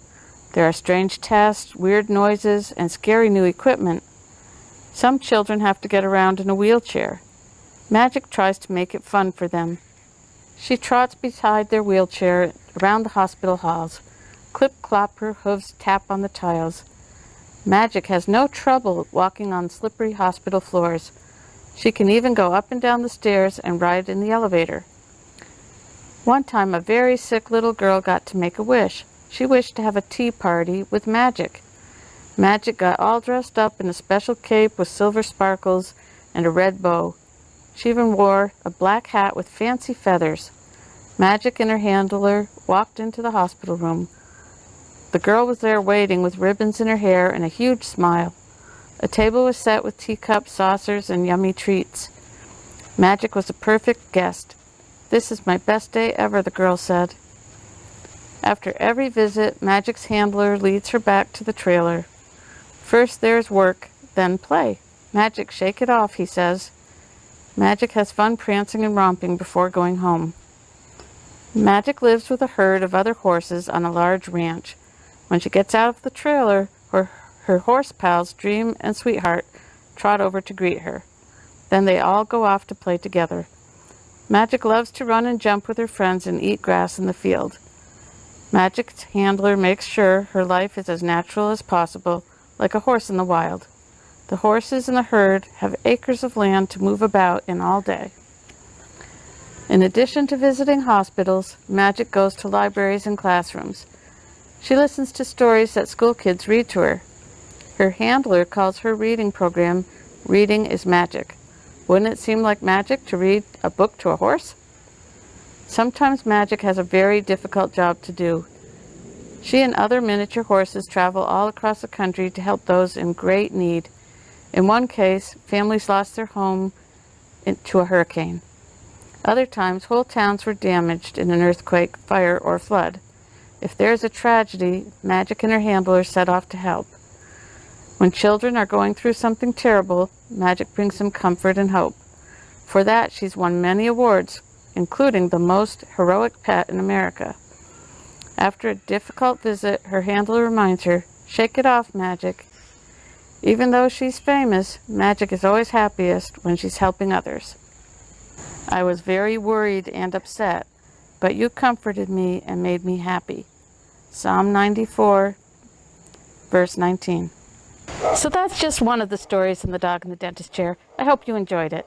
There are strange tests, weird noises, and scary new equipment. Some children have to get around in a wheelchair. Magic tries to make it fun for them. She trots beside their wheelchair around the hospital halls. Clip-clop, her hooves tap on the tiles. Magic has no trouble walking on slippery hospital floors. She can even go up and down the stairs and ride in the elevator. One time, a very sick little girl got to make a wish. She wished to have a tea party with Magic. Magic got all dressed up in a special cape with silver sparkles and a red bow. She even wore a black hat with fancy feathers. Magic and her handler walked into the hospital room. The girl was there waiting with ribbons in her hair and a huge smile. A table was set with teacups, saucers, and yummy treats. Magic was a perfect guest. "This is my best day ever," the girl said. After every visit, Magic's handler leads her back to the trailer. First there's work, then play. "Magic, shake it off," he says. Magic has fun prancing and romping before going home. Magic lives with a herd of other horses on a large ranch. When she gets out of the trailer, her horse pals, Dream and Sweetheart, trot over to greet her. Then they all go off to play together. Magic loves to run and jump with her friends and eat grass in the field. Magic's handler makes sure her life is as natural as possible, like a horse in the wild. The horses in the herd have acres of land to move about in all day. In addition to visiting hospitals, Magic goes to libraries and classrooms. She listens to stories that school kids read to her. Her handler calls her reading program "Reading is Magic." Wouldn't it seem like magic to read a book to a horse? Sometimes Magic has a very difficult job to do. She and other miniature horses travel all across the country to help those in great need. In one case, families lost their home to a hurricane. Other times, whole towns were damaged in an earthquake, fire, or flood. If there is a tragedy, Magic and her handlers set off to help. When children are going through something terrible, Magic brings them comfort and hope. For that, she's won many awards, including the most heroic pet in America. After a difficult visit, her handler reminds her, "Shake it off, Magic." Even though she's famous, Magic is always happiest when she's helping others. I was very worried and upset, but you comforted me and made me happy. Psalm 94, verse 19. So that's just one of the stories in The Dog in the Dentist Chair. I hope you enjoyed it.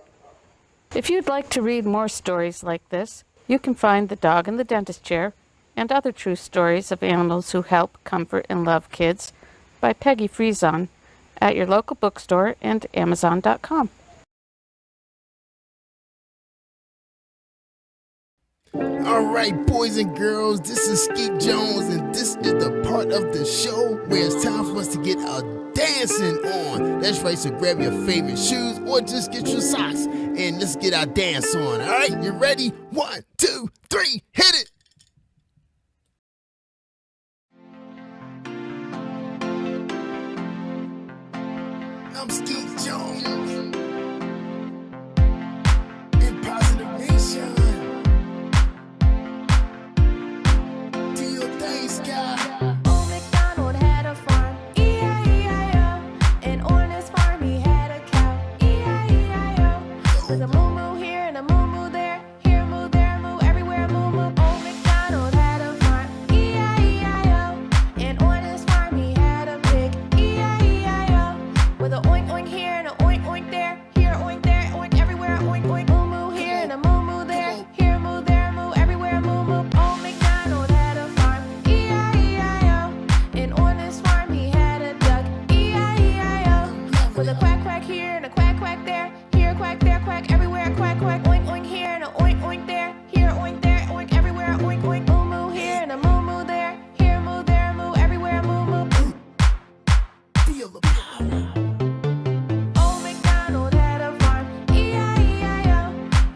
If you'd like to read more stories like this, you can find The Dog in the Dentist Chair and other true stories of animals who help, comfort, and love kids by Peggy Friesen at your local bookstore and Amazon.com. All right, boys and girls, this is Skeet Jones, and this is the part of the show where it's time for us to get a dancing on. That's right, so grab your favorite shoes or just get your socks and let's get our dance on. All right, you ready? 1, 2, 3, hit it! I'm Skeet Jones in Positive Nation. Do your thing, Sky. Old MacDonald had a farm, E-I-E-I-O. And on his farm he had a cow, E-I-E-I-O. With a moo-moo here and a moo-moo there, here a moo, there a moo, everywhere a moo-moo. Old MacDonald had a farm, E-I-E-I-O. And on his farm he had a pig, E-I-E-I-O. With a oink oink here and a oink oink there, here a oink, there a oink, everywhere a oink oink. Moo-moo here and a moo-moo there, here a moo, there a moo, everywhere a moo-moo. Old MacDonald had a farm, E-I-E-I-O. And on his farm he had a duck, E-I-E-I-O. With a quack quack here and a quack quack there, here a quack, there a quack, everywhere a quack quack. Oink oink here and a oink oink there, here a oink, there a oink, everywhere a oink oink. Moo-moo here and a moo-moo there, here a moo, there a moo, everywhere a moo-moo. Feel the power. Old MacDonald had a farm, E-I-E-I-O.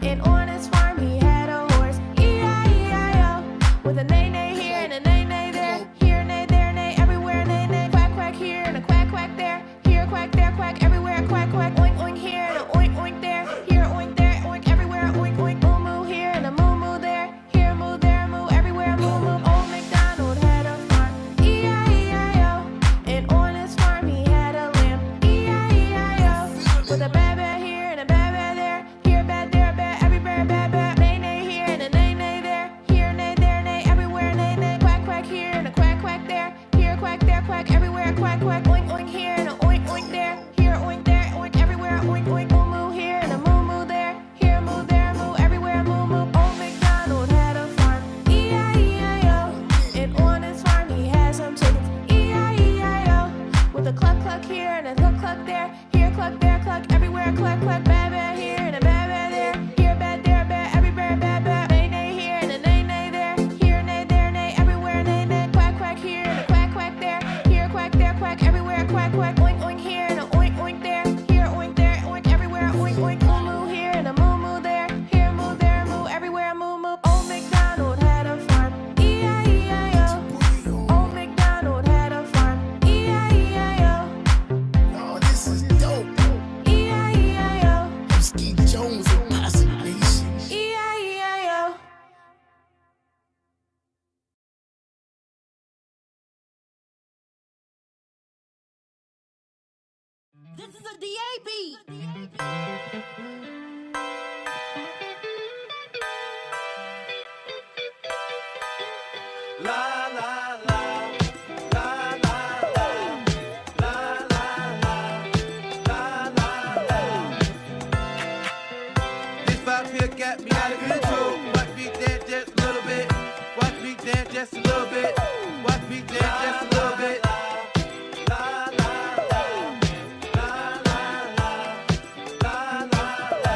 And on his farm he had a horse, E-I-E-I-O. With a neigh-neigh here and a neigh-neigh there, here a neigh, there a neigh, everywhere a neigh-neigh. Quack quack here and a quack quack there, here a quack, there a quack, everywhere a quack quack. Oink oink here and a oink oink there, here a oink, there a oink, everywhere a oink oink. Moo-moo here and a moo-moo there, here a moo, there a moo, everywhere a moo-moo. Old MacDonald had a farm, E-I-E-I-O. And on his farm he had a lamb, E-I-E-I-O. With a ba-ba here and a ba-ba there, here a ba, there a ba, everywhere a ba-ba. Neigh-neigh here and a neigh-neigh there, here a neigh, there a neigh, everywhere a neigh-neigh. Quack quack here and a quack quack there, here a quack, there a quack, everywhere a quack quack. Oink oink here and a oink oink there, here a oink, there a oink, everywhere a oink oink. Moo-moo here and a moo-moo there, here a moo, there a moo, everywhere a moo-moo. Old MacDonald had a farm, E-I-E-I-O. And on his farm he had some chickens, E-I-E-I-O. With a cluck cluck here and a cluck cluck there, here a cluck, there a cluck, everywhere a cluck cluck. Ba-ba here and a ba-ba there, here a ba, there a ba, everywhere a ba-ba. Neigh-neigh here and a neigh-neigh there, here a neigh, there a neigh, everywhere a neigh-neigh. Quack quack here and a quack quack there, here a quack, there a quack, everywhere a quack quack. Oink oink here and a oink oink there, here a oink, there a oink, everywhere a oink oink. Moo-moo here and a moo-moo there, here a moo, there a moo, everywhere a moo-moo. Old MacDonald had a farm, E-I-E-I-O. Old MacDonald had a farm, E-I-E-I-O. Oh, this is dope. E-I-E-I-O. I'm Skeet Jones in Positive Nation. E-I-E-I-O. This is a DAB. La la la, la la la, la la la, la la la. This vibe here got me out of control. Watch me dance just a little bit. Watch me dance just a little bit. Watch me dance just a little bit. La la la, la la la, la la la.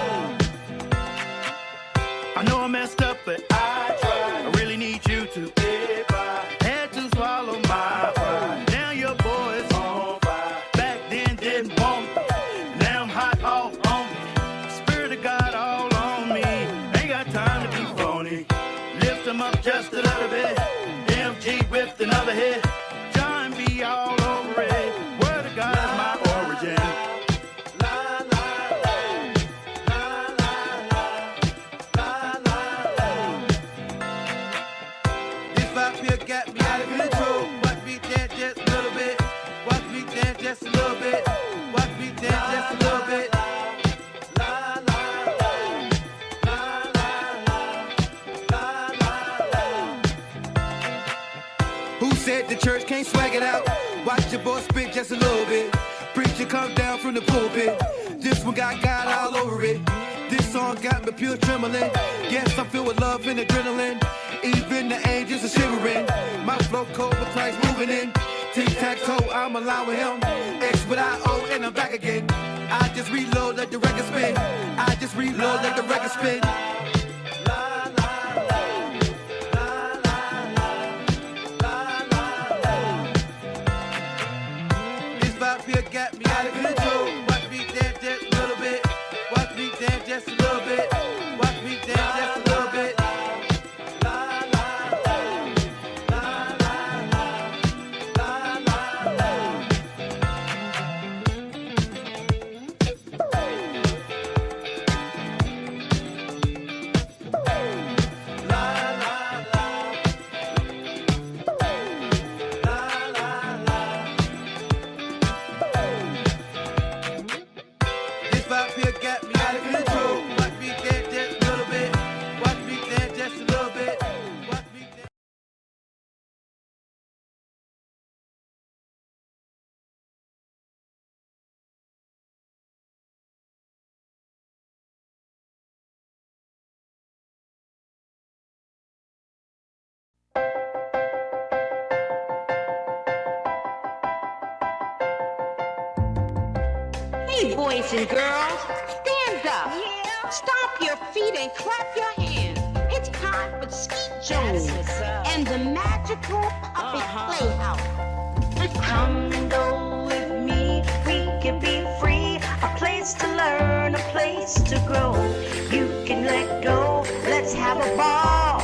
I know I messed up, but I tried. I really need you to get by. Had to swallow my pride. Now your boy is on fire. Back then didn't want me. Now I'm hot all on me. Spirit of God all on me. Ain't got time to be phony. Lift them up just a little bit. MG with here got me out of control. Watch me dance just a little bit. Watch me dance just a little bit. Watch me dance just a little bit. Who said the church can't swag it out? Watch your boy spit just a little bit. Preacher come down from the pulpit. This one got God all over it. This song got me pure trembling. Yes, I'm filled with love and adrenaline. Even the angels are shivering. My flow cold with Christ moving in. Tic-tac-toe, I'm allowing him. X with I-O and I'm back again. I just reload, let the record spin. I just reload, let the record spin. This vibe here got me out of control. Watch me dance just a little bit. Watch me dance just a little bit. Watch me dance just a little bit. This vibe here got me out of control. Watch me dance just a little bit. Watch me dance just a little bit. Watch me dance. Hey, boys and girls, stand up. Stomp your feet and clap your hands. It's time for Skeet Jones and the magical puppet playhouse. Come and go with me, we can be free. A place to learn, a place to grow. You can let go, let's have a ball.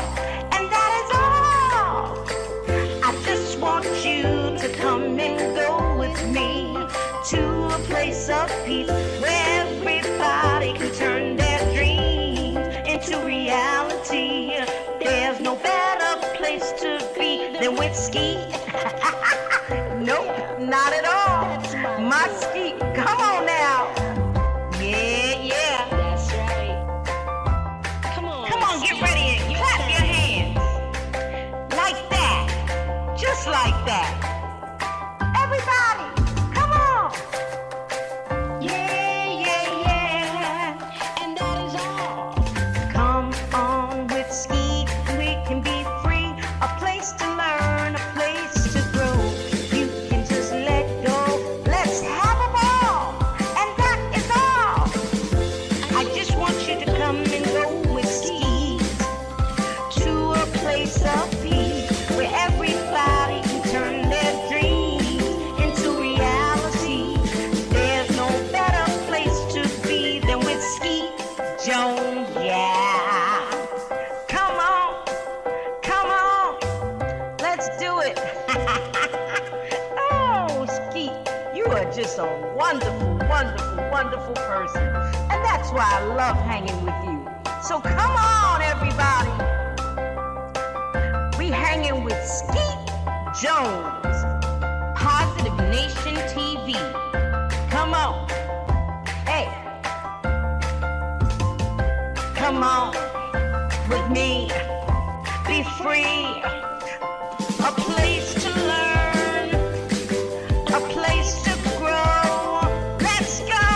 And that is all. I just want you to come and go with me to a place of peace where everybody can turn their dreams into reality. There's no better place to be than with Skeet. Nope, not at all. My Skeet, come on now. Yeah, yeah. That's right. Come on, Get ready and clap your hands. Like that. Just like that. Everybody, come on. Yeah, yeah, yeah. and that is all. Come on with Skeet, we can be free. A place to learn, a place to grow. You can just let go. Let's have a ball. And that is all. I just want you to come and go with Skeet to a place of peace where everybody can turn their dreams into reality. There's no better place to be than with Skeet Jones, yeah. Come on, let's do it. Oh, Skeet, you are just a wonderful, wonderful, wonderful person. And that's why I love hanging with you. So come on, everybody. We hanging with Skeet Jones, Positive Nation TV. Come on. Hey. Come on with me. Be free. A place to learn. A place to grow. Let's go.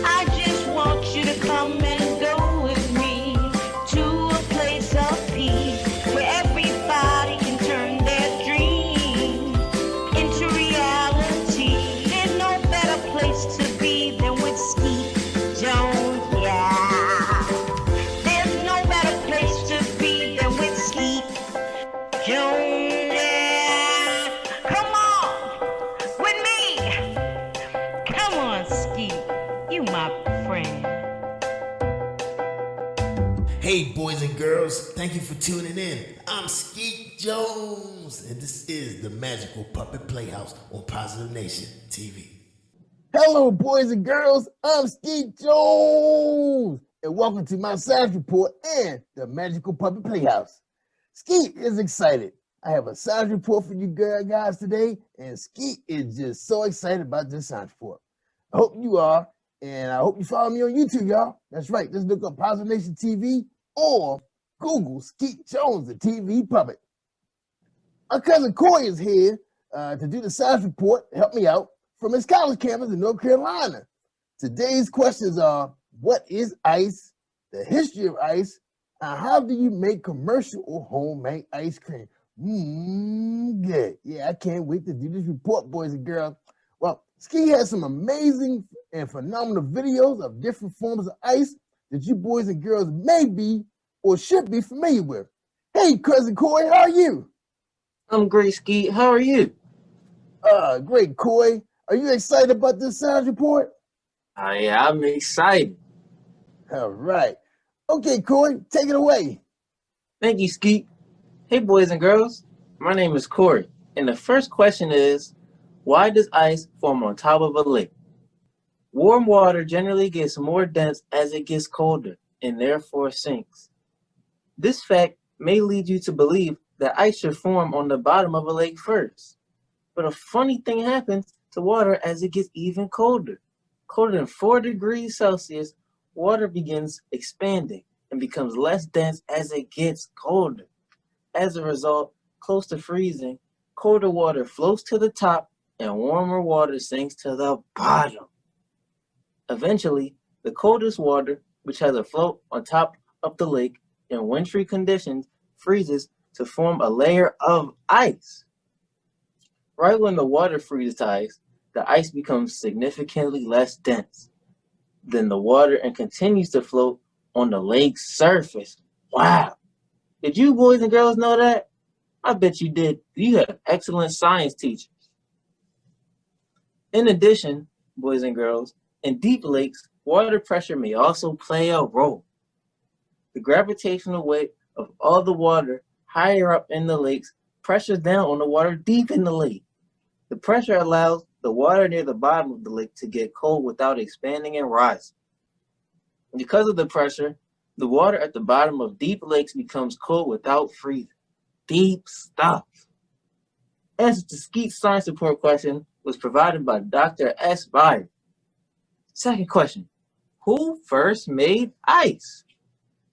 I just want you to come and go with me to a place of peace where everybody can turn their dreams into reality. There's no better place to be than with Skeet Jones, yeah. There's no better place to be than with Skeet Jones, yeah. Come on with me. Come on, Skeet. You my friend. Hey, boys and girls, thank you for tuning in. I'm Skeet Jones, and this is the Magical Puppet Playhouse on Positive Nation TV. Hello, boys and girls. I'm Skeet Jones, and welcome to my science report and the Magical Puppet Playhouse. Skeet is excited I have a science report for you guys today, and Skeet is just so excited about this science report. I hope you are, and I hope you follow me on YouTube, y'all. That's right. Just look up Positive Nation TV or Google Skeet Jones, the TV puppet. My cousin Corey is here to do the science report, help me out, from his college campus in North Carolina. Today's questions are, what is ice, the history of ice, and how do you make commercial or homemade ice cream? Good. Yeah, I can't wait to do this report, boys and girls. Well, Ski has some amazing and phenomenal videos of different forms of ice that you boys and girls may be or should be familiar with. Hey, cousin Corey, how are you? I'm great, Skeet. How are you? Great, Corey. Are you excited about this science report? Yeah, I'm excited. All right. Okay, Corey, take it away. Thank you, Skeet. Hey, boys and girls. My name is Corey, and the first question is, why does ice form on top of a lake? Warm water generally gets more dense as it gets colder, and therefore sinks. This fact may lead you to believe that ice should form on the bottom of a lake first. But a funny thing happens to water as it gets even colder. Colder than 4 degrees Celsius, water begins expanding and becomes less dense as it gets colder. As a result, close to freezing, colder water floats to the top and warmer water sinks to the bottom. Eventually, the coldest water, which has a float on top of the lake in wintry conditions, freezes to form a layer of ice. Right when the water freezes to ice, the ice becomes significantly less dense than the water and continues to float on the lake's surface. Wow! Did you boys and girls know that? I bet you did. You have excellent science teachers. In addition, boys and girls, in deep lakes, water pressure may also play a role. The gravitational weight of all the water higher up in the lakes pressures down on the water deep in the lake. The pressure allows the water near the bottom of the lake to get cold without expanding and rising. Because of the pressure, the water at the bottom of deep lakes becomes cold without freezing. Deep stuff. Answer to Skeet's science report question was provided by Dr. S. Byron. Second question, who first made ice?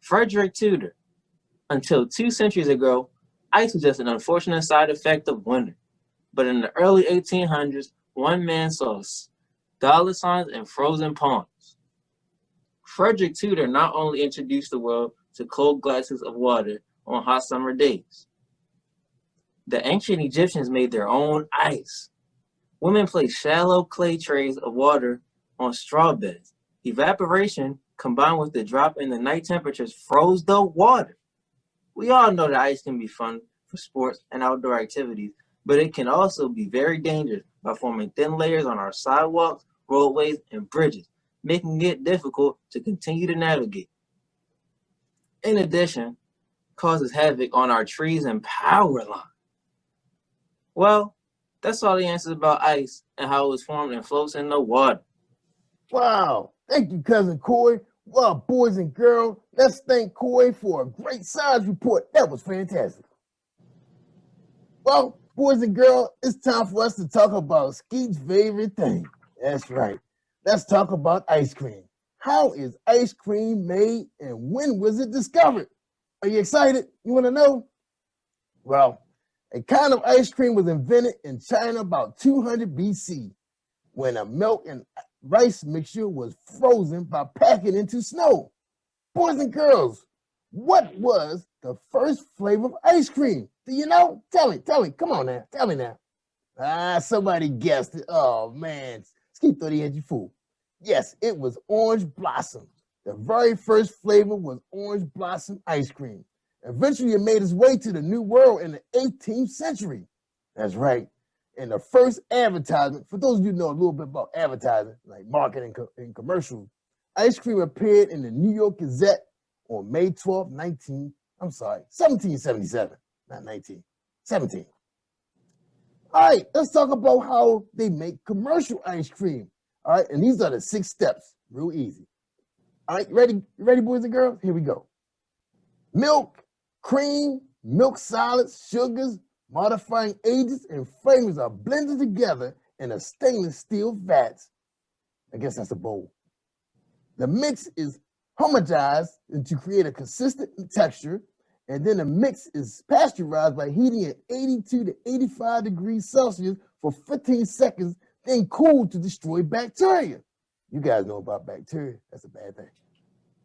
Frederick Tudor. Until 2 centuries ago, ice was just an unfortunate side effect of winter. But in the early 1800s, one man saw dollar signs and frozen ponds. Frederick Tudor not only introduced the world to cold glasses of water on hot summer days. The ancient Egyptians made their own ice. Women placed shallow clay trays of water on straw beds. Evaporation, combined with the drop in the night temperatures, froze the water. We all know that ice can be fun for sports and outdoor activities, but it can also be very dangerous by forming thin layers on our sidewalks, roadways, and bridges, making it difficult to continue to navigate. In addition, causes havoc on our trees and power lines. Well, that's all the answers about ice and how it was formed and floats in the water. Wow. Thank you, cousin Corey. Well, boys and girls, let's thank Corey for a great science report. That was fantastic. Well, boys and girls, it's time for us to talk about Skeet's favorite thing. That's right. Let's talk about ice cream. How is ice cream made and when was it discovered? Are you excited? You want to know? Well, a kind of ice cream was invented in China about 200 BC when a milk and rice mixture was frozen by packing into snow. Boys and girls, what was the first flavor of ice cream? Do you know? Tell me. Come on now. Tell me now. Somebody guessed it. Oh, man. Skeet thought he had you fooled. Yes, it was orange blossom. The very first flavor was orange blossom ice cream. Eventually, it made its way to the New World in the 18th century. That's right. And the first advertisement, for those of you who know a little bit about advertising, like marketing and commercials, ice cream appeared in the New York Gazette on May 12, 1777, not 19, 17. All right, let's talk about how they make commercial ice cream. All right, and these are the 6 steps, real easy. All right, ready, boys and girls? Here we go. Milk, cream, milk solids, sugars, Modifying agents and flavors are blended together in a stainless steel vat. I guess that's a bowl. The mix is homogenized to create a consistent texture, and then the mix is pasteurized by heating at 82 to 85 degrees Celsius for 15 seconds, then cooled to destroy bacteria. You guys know about bacteria. That's a bad thing.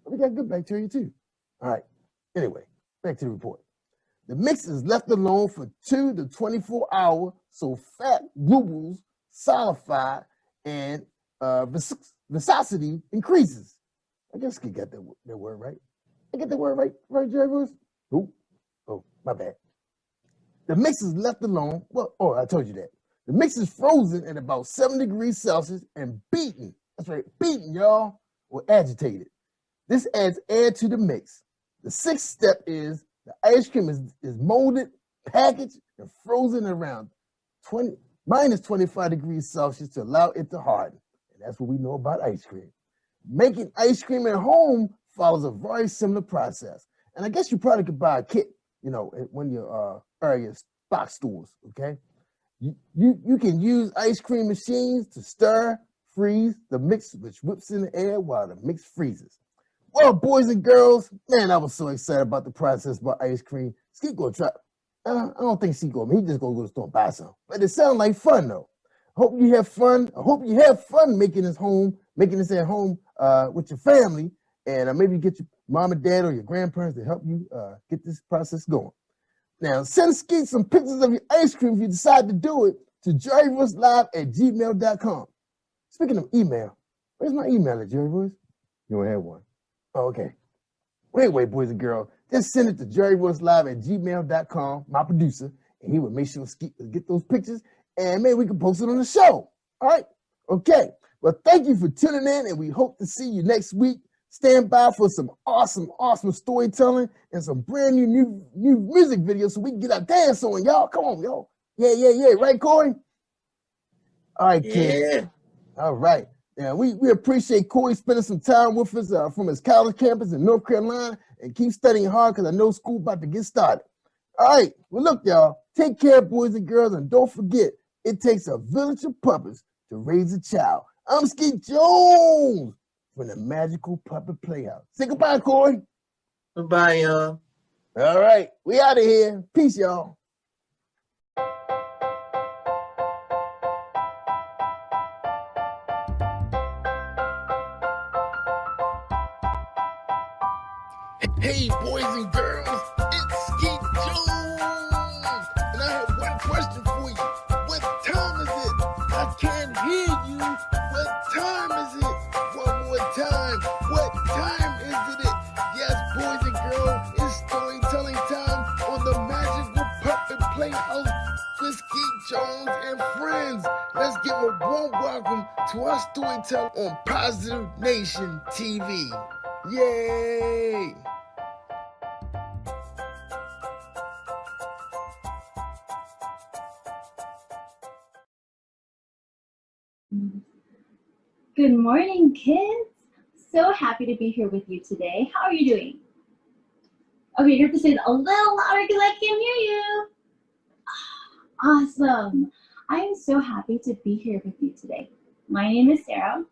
But we got good bacteria too. All right. Anyway, back to the report. The mix is left alone for 2 to 24 hours so fat globules solidify and viscosity increases. I guess I got that word right. I get the word right, Jerry? Oh, my bad. The mix is left alone. Well, I told you that. The mix is frozen at about 7 degrees Celsius and beaten. That's right, beaten, y'all, or agitated. This adds air to the mix. The sixth step is the ice cream is molded, packaged, and frozen around minus 25 degrees Celsius to allow it to harden. And that's what we know about ice cream. Making ice cream at home follows a very similar process. And I guess you probably could buy a kit, at one of your area box stores, okay? You can use ice cream machines to stir, freeze the mix, which whips in the air while the mix freezes. Well, boys and girls, man, I was so excited about the process about ice cream. Skeet gonna try. I don't think Skeet gonna. He just gonna go to the store and buy some. But it sounds like fun though. Hope you have fun. I hope you have fun making this at home with your family, and maybe get your mom and dad or your grandparents to help you get this process going. Now, send Skeet some pictures of your ice cream if you decide to do it to jerryvoicelive@gmail.com. Speaking of email, where's my email at Jerry Voice? You don't have one. Oh, okay. Wait, boys and girls. Just send it to jerryvoicelive@gmail.com, my producer, and he will make sure Skeet will get those pictures, and maybe we can post it on the show. All right? Okay. Well, thank you for tuning in, and we hope to see you next week. Stand by for some awesome storytelling and some brand new music videos so we can get our dance on, y'all. Come on, y'all. Yeah. Right, Corey? All right, kids. Yeah. All right. Yeah, we appreciate Corey spending some time with us from his college campus in North Carolina, and keep studying hard because I know school about to get started. All right. Well, look, y'all. Take care, boys and girls, and don't forget, it takes a village of puppets to raise a child. I'm Skeet Jones from the Magical Puppet Playhouse. Say goodbye, Corey. Goodbye, y'all. All right. We out of here. Peace, y'all. Hey, boys and girls, it's Skeet Jones, and I have one question for you. What time is it? I can't hear you. What time is it? One more time. What time is it? Yes, boys and girls, it's storytelling time on the Magical Puppet Playhouse with Skeet Jones and friends. Let's give a warm welcome to our storyteller on Positive Nation TV. Yay! Good morning, kids. So happy to be here with you today. How are you doing? Okay, you have to say it a little louder because I can't hear you. Awesome. I am so happy to be here with you today. My name is Sarah,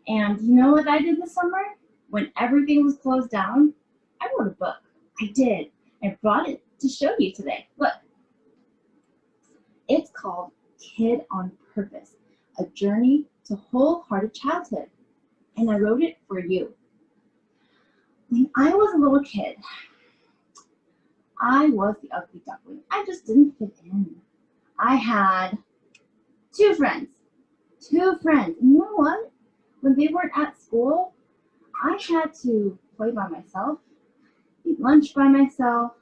and you know what I did this summer? When everything was closed down, I wrote a book. I did. I brought it to show you today. Look. It's called Kid on Purpose, A Journey to Wholehearted Childhood, and I wrote it for you. When I was a little kid, I was the ugly duckling. I just didn't fit in. I had two friends. And you know what? When they weren't at school, I had to play by myself, eat lunch by myself.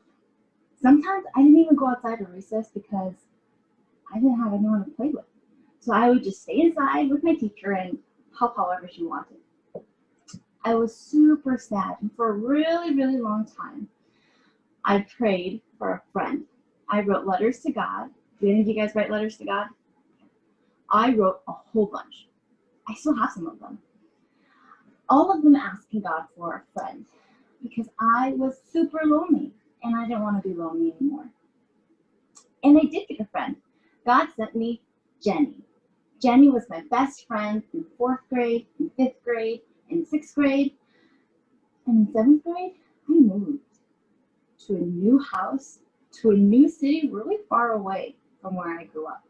Sometimes I didn't even go outside at recess because I didn't have anyone to play with. So I would just stay inside with my teacher and help however she wanted. I was super sad, and for a really, really long time, I prayed for a friend. I wrote letters to God. Do any of you guys write letters to God? I wrote a whole bunch. I still have some of them. All of them asking God for a friend because I was super lonely and I didn't want to be lonely anymore. And I did get a friend. God sent me Jenny. Jenny was my best friend in 4th grade, in 5th grade, in 6th grade, and in 7th grade, I moved to a new house, to a new city really far away from where I grew up.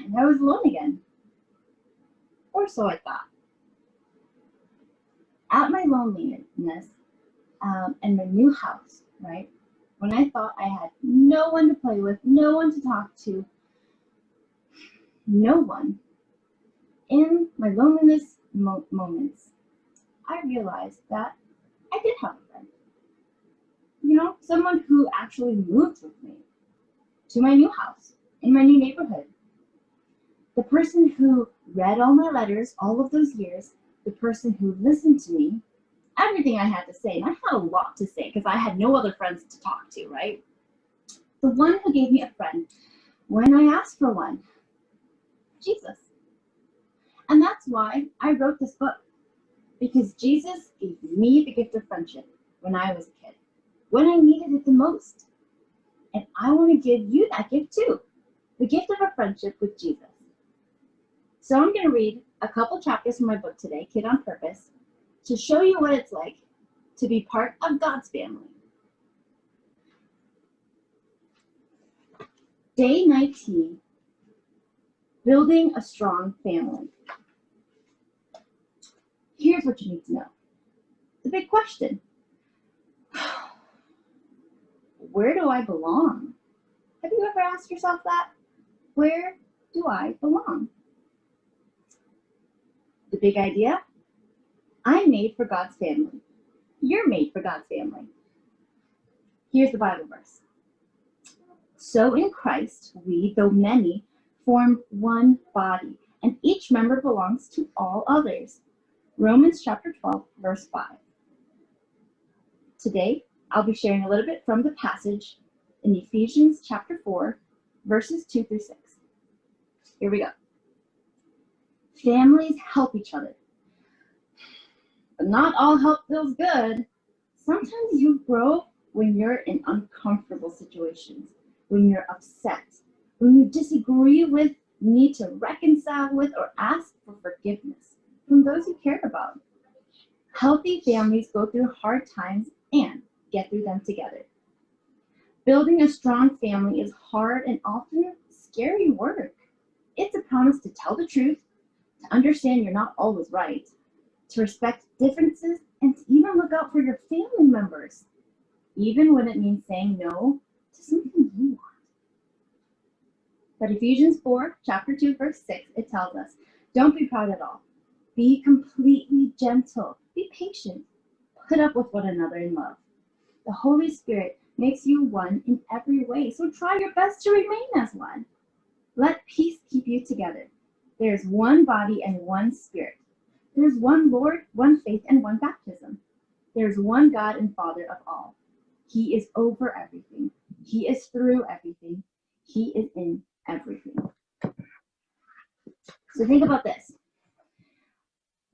And I was alone again. Or so I thought. At my loneliness and my new house, right? When I thought I had no one to play with, no one to talk to, no one, in my loneliness moments, I realized that I did have a friend. You know, someone who actually moved with me to my new house, in my new neighborhood. The person who read all my letters all of those years, the person who listened to me, everything I had to say, and I had a lot to say because I had no other friends to talk to, right? The one who gave me a friend when I asked for one, Jesus. And that's why I wrote this book, because Jesus gave me the gift of friendship when I was a kid, when I needed it the most. And I want to give you that gift too, the gift of a friendship with Jesus. So I'm going to read a couple chapters from my book today, Kid on Purpose, to show you what it's like to be part of God's family. Day 19, building a strong family. Here's what you need to know. The big question. Where do I belong? Have you ever asked yourself that? Where do I belong? The big idea. I'm made for God's family. You're made for God's family. Here's the Bible verse. So in Christ, we, though many, form one body, and each member belongs to all others. Romans chapter 12, verse 5. Today, I'll be sharing a little bit from the passage in Ephesians chapter 4, verses 2 through 6. Here we go. Families help each other. But not all help feels good. Sometimes you grow when you're in uncomfortable situations, when you're upset, when you disagree with, need to reconcile with, or ask for forgiveness from those you care about. Healthy families go through hard times and get through them together. Building a strong family is hard and often scary work. It's a promise to tell the truth, to understand you're not always right, to respect differences, and to even look out for your family members, even when it means saying no to something you want. But Ephesians 4, chapter 2, verse 6, it tells us, don't be proud at all. Be completely gentle. Be patient. Put up with one another in love. The Holy Spirit makes you one in every way, so try your best to remain as one. Let peace keep you together. There is one body and one Spirit. There is one Lord, one faith, and one baptism. There is one God and Father of all. He is over everything. He is through everything. He is in everything. So think about this.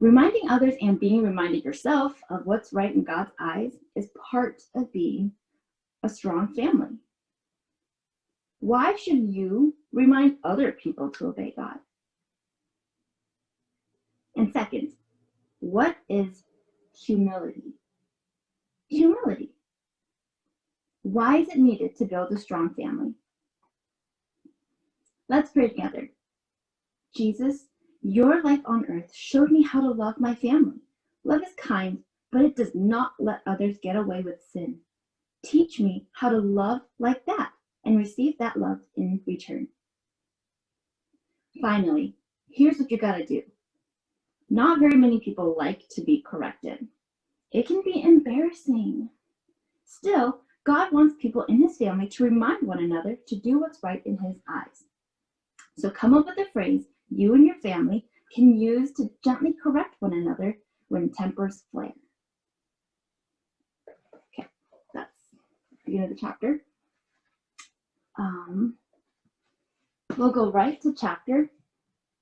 Reminding others and being reminded yourself of what's right in God's eyes is part of being a strong family. Why should you remind other people to obey God? And second, what is humility? Humility. Why is it needed to build a strong family? Let's pray together. Jesus, your life on earth showed me how to love my family. Love is kind, but it does not let others get away with sin. Teach me how to love like that and receive that love in return. Finally, here's what you gotta do. Not very many people like to be corrected. It can be embarrassing. Still, God wants people in his family to remind one another to do what's right in his eyes. So come up with a phrase you and your family can use to gently correct one another when tempers flare. Okay, that's the beginning of the chapter. We'll go right to chapter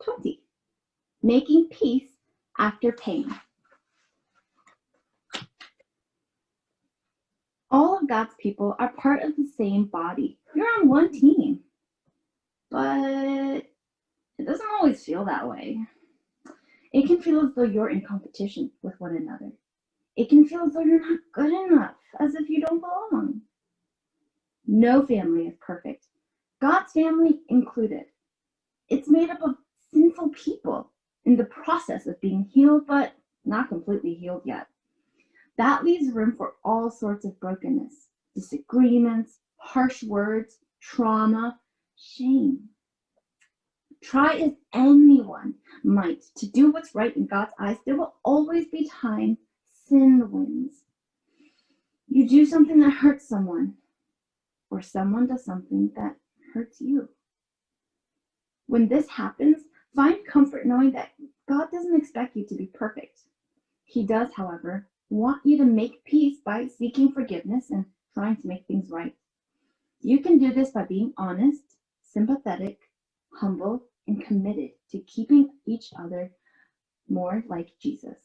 20, making peace after pain. All of God's people are part of the same body. You're on one team. But it doesn't always feel that way. It can feel as though you're in competition with one another. It can feel as though you're not good enough, as if you don't belong. No family is perfect, God's family included. It's made up of sinful people in the process of being healed, but not completely healed yet. That leaves room for all sorts of brokenness, disagreements, harsh words, trauma, shame. Try as anyone might to do what's right in God's eyes, there will always be time sin wins. You do something that hurts someone, or someone does something that hurts you. When this happens, find comfort knowing that God doesn't expect you to be perfect. He does, however, want you to make peace by seeking forgiveness and trying to make things right. You can do this by being honest, sympathetic, humble, and committed to keeping each other more like Jesus.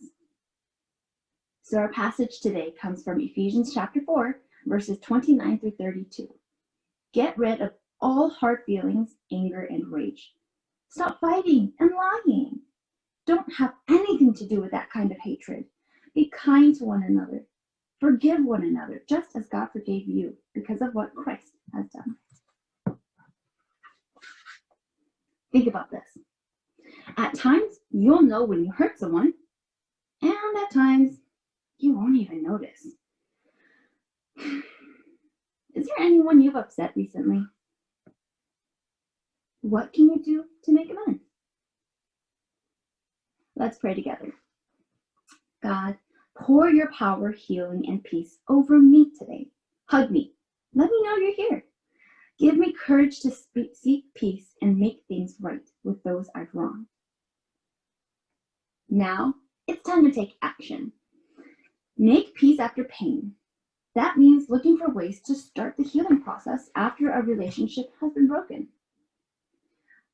So our passage today comes from Ephesians chapter 4, verses 29 through 32. Get rid of all hard feelings, anger, and rage. Stop fighting and lying. Don't have anything to do with that kind of hatred. Be kind to one another. Forgive one another, just as God forgave you because of what Christ has done. Think about this. At times, you'll know when you hurt someone, and at times, you won't even notice. Is there anyone you've upset recently? What can you do to make amends? Let's pray together. God, pour your power, healing, and peace over me today. Hug me. Let me know you're here. Give me courage to seek peace and make things right with those I've wronged. Now, it's time to take action. Make peace after pain. That means looking for ways to start the healing process after a relationship has been broken.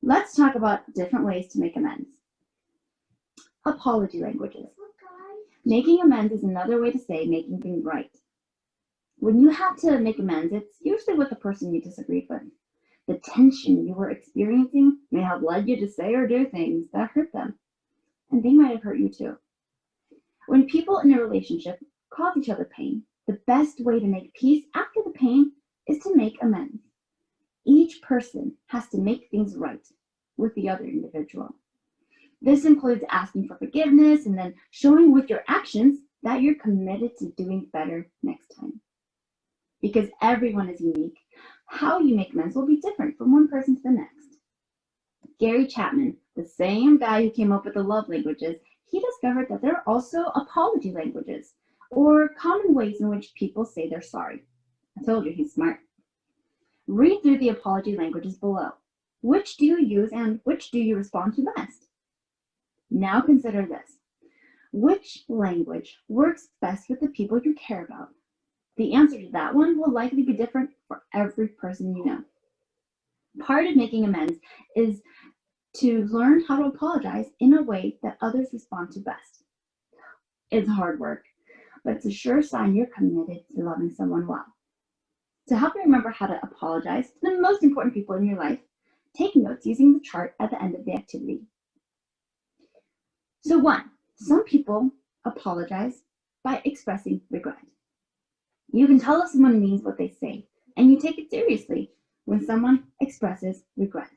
Let's talk about different ways to make amends. Apology languages. Making amends is another way to say making things right. When you have to make amends, it's usually with the person you disagreed with. The tension you were experiencing may have led you to say or do things that hurt them, and they might have hurt you too. When people in a relationship cause each other pain, the best way to make peace after the pain is to make amends. Each person has to make things right with the other individual. This includes asking for forgiveness and then showing with your actions that you're committed to doing better next time. Because everyone is unique, how you make amends will be different from one person to the next. Gary Chapman, the same guy who came up with the love languages, he discovered that there are also apology languages, or common ways in which people say they're sorry. I told you he's smart. Read through the apology languages below. Which do you use and which do you respond to best? Now consider this. Which language works best with the people you care about? The answer to that one will likely be different for every person you know. Part of making amends is to learn how to apologize in a way that others respond to best. It's hard work, but it's a sure sign you're committed to loving someone well. To help you remember how to apologize to the most important people in your life, take notes using the chart at the end of the activity. So 1, some people apologize by expressing regret. You can tell if someone means what they say, and you take it seriously when someone expresses regret.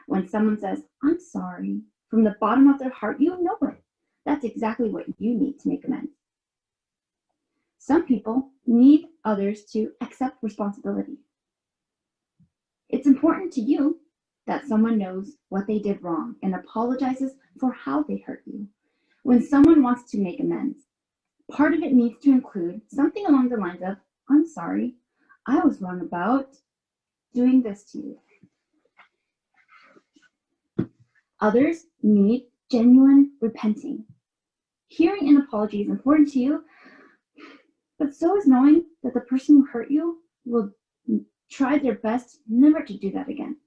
When someone says, "I'm sorry," from the bottom of their heart, you know it. That's exactly what you need to make amends. Some people need others to accept responsibility. It's important to you that someone knows what they did wrong and apologizes for how they hurt you. When someone wants to make amends, part of it needs to include something along the lines of, "I'm sorry, I was wrong about doing this to you." Others need genuine repenting. Hearing an apology is important to you, but so is knowing that the person who hurt you will try their best never to do that again.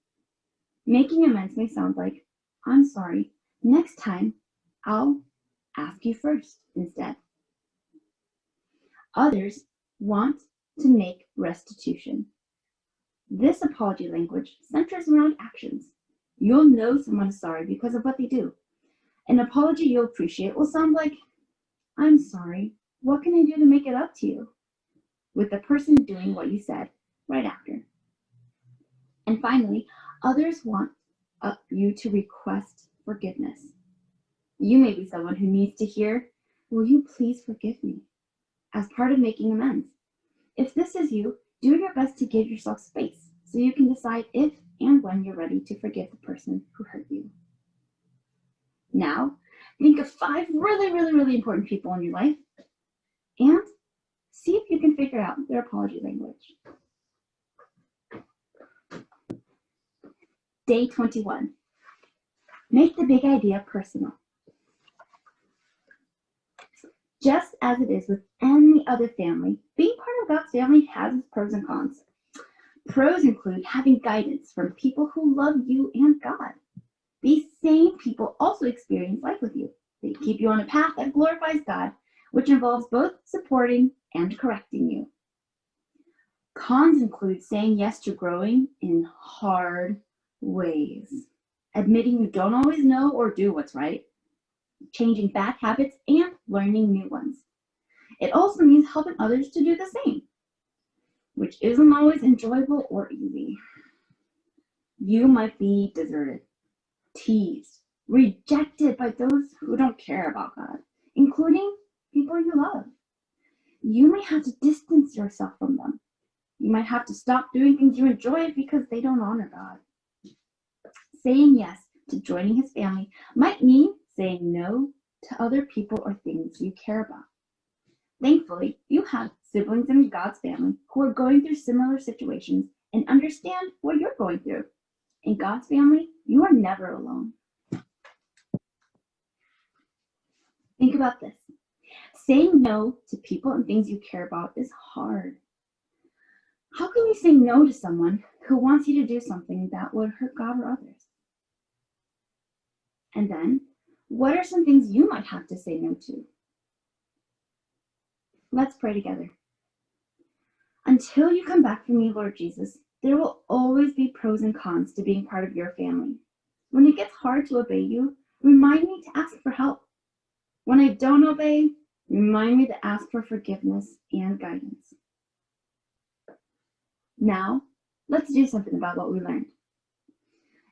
Making amends may sound like, "I'm sorry, next time I'll ask you first instead." Others want to make restitution. This apology language centers around actions. You'll know someone is sorry because of what they do. An apology you'll appreciate will sound like, I'm sorry, what can I do to make it up to you? With the person doing what you said right after. And finally, others want you to request forgiveness. You may be someone who needs to hear, will you please forgive me? As part of making amends. If this is you, do your best to give yourself space so you can decide if and when you're ready to forgive the person who hurt you. Now, think of 5 really important people in your life and see if you can figure out their apology language. Day 21. Make the big idea personal. Just as it is with any other family, being part of God's family has its pros and cons. Pros include having guidance from people who love you and God. These same people also experience life with you. They keep you on a path that glorifies God, which involves both supporting and correcting you. Cons include saying yes to growing in hard ways, admitting you don't always know or do what's right, changing bad habits, and learning new ones. It also means helping others to do the same, which isn't always enjoyable or easy. You might be deserted, teased, rejected by those who don't care about God, including people you love. You may have to distance yourself from them. You might have to stop doing things you enjoy because they don't honor God. Saying yes to joining his family might mean saying no to other people or things you care about. Thankfully, you have siblings in God's family who are going through similar situations and understand what you're going through. In God's family, you are never alone. Think about this. Saying no to people and things you care about is hard. How can you say no to someone who wants you to do something that would hurt God or others? And then, what are some things you might have to say no to? Let's pray together. Until you come back from me, Lord Jesus, there will always be pros and cons to being part of your family. When it gets hard to obey you, remind me to ask for help. When I don't obey, remind me to ask for forgiveness and guidance. Now, let's do something about what we learned.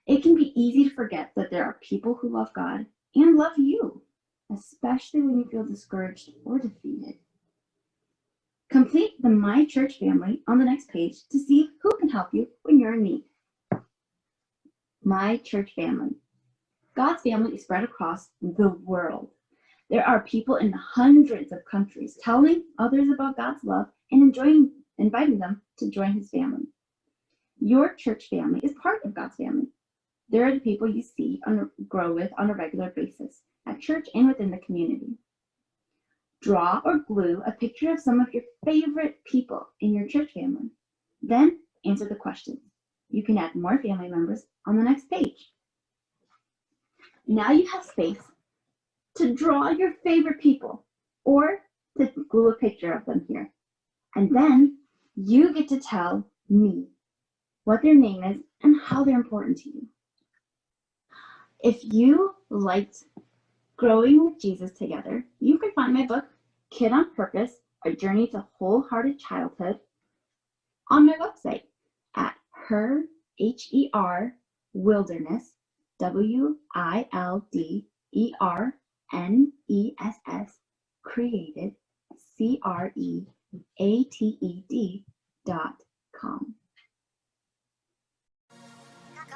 It can be easy to forget that there are people who love God and love you, especially when you feel discouraged or defeated. Complete the My Church family on the next page to see who can help you when you're in need. My Church family. God's family is spread across the world. There are people in hundreds of countries telling others about God's love and inviting them to join his family. Your church family is part of God's family. There are the people you see grow with on a regular basis at church and within the community. Draw or glue a picture of some of your favorite people in your church family. Then answer the questions. You can add more family members on the next page. Now you have space to draw your favorite people or to glue a picture of them here. And then you get to tell me what their name is and how they're important to you. If you liked Growing with Jesus Together, you can find my book, Kid on Purpose, A Journey to Wholehearted Childhood, on my website at Wilderness, WILDERNESS, created, CREATED.com.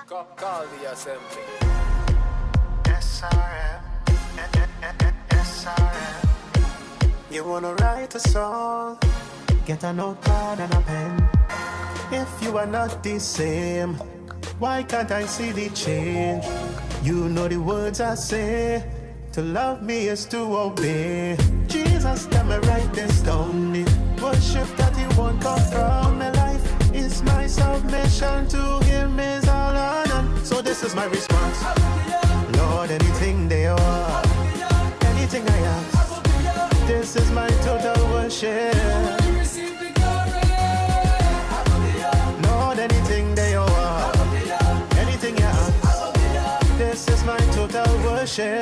Call the assembly. SRM. You wanna write a song? Get a notepad and a pen. If you are not the same, why can't I see the change? You know the words I say. To love me is to obey. Jesus, let me write this down. The worship that he won't come from my life is my submission to him is all on. So this is my response. Lord, anything they are, anything I ask, this is my total worship. share.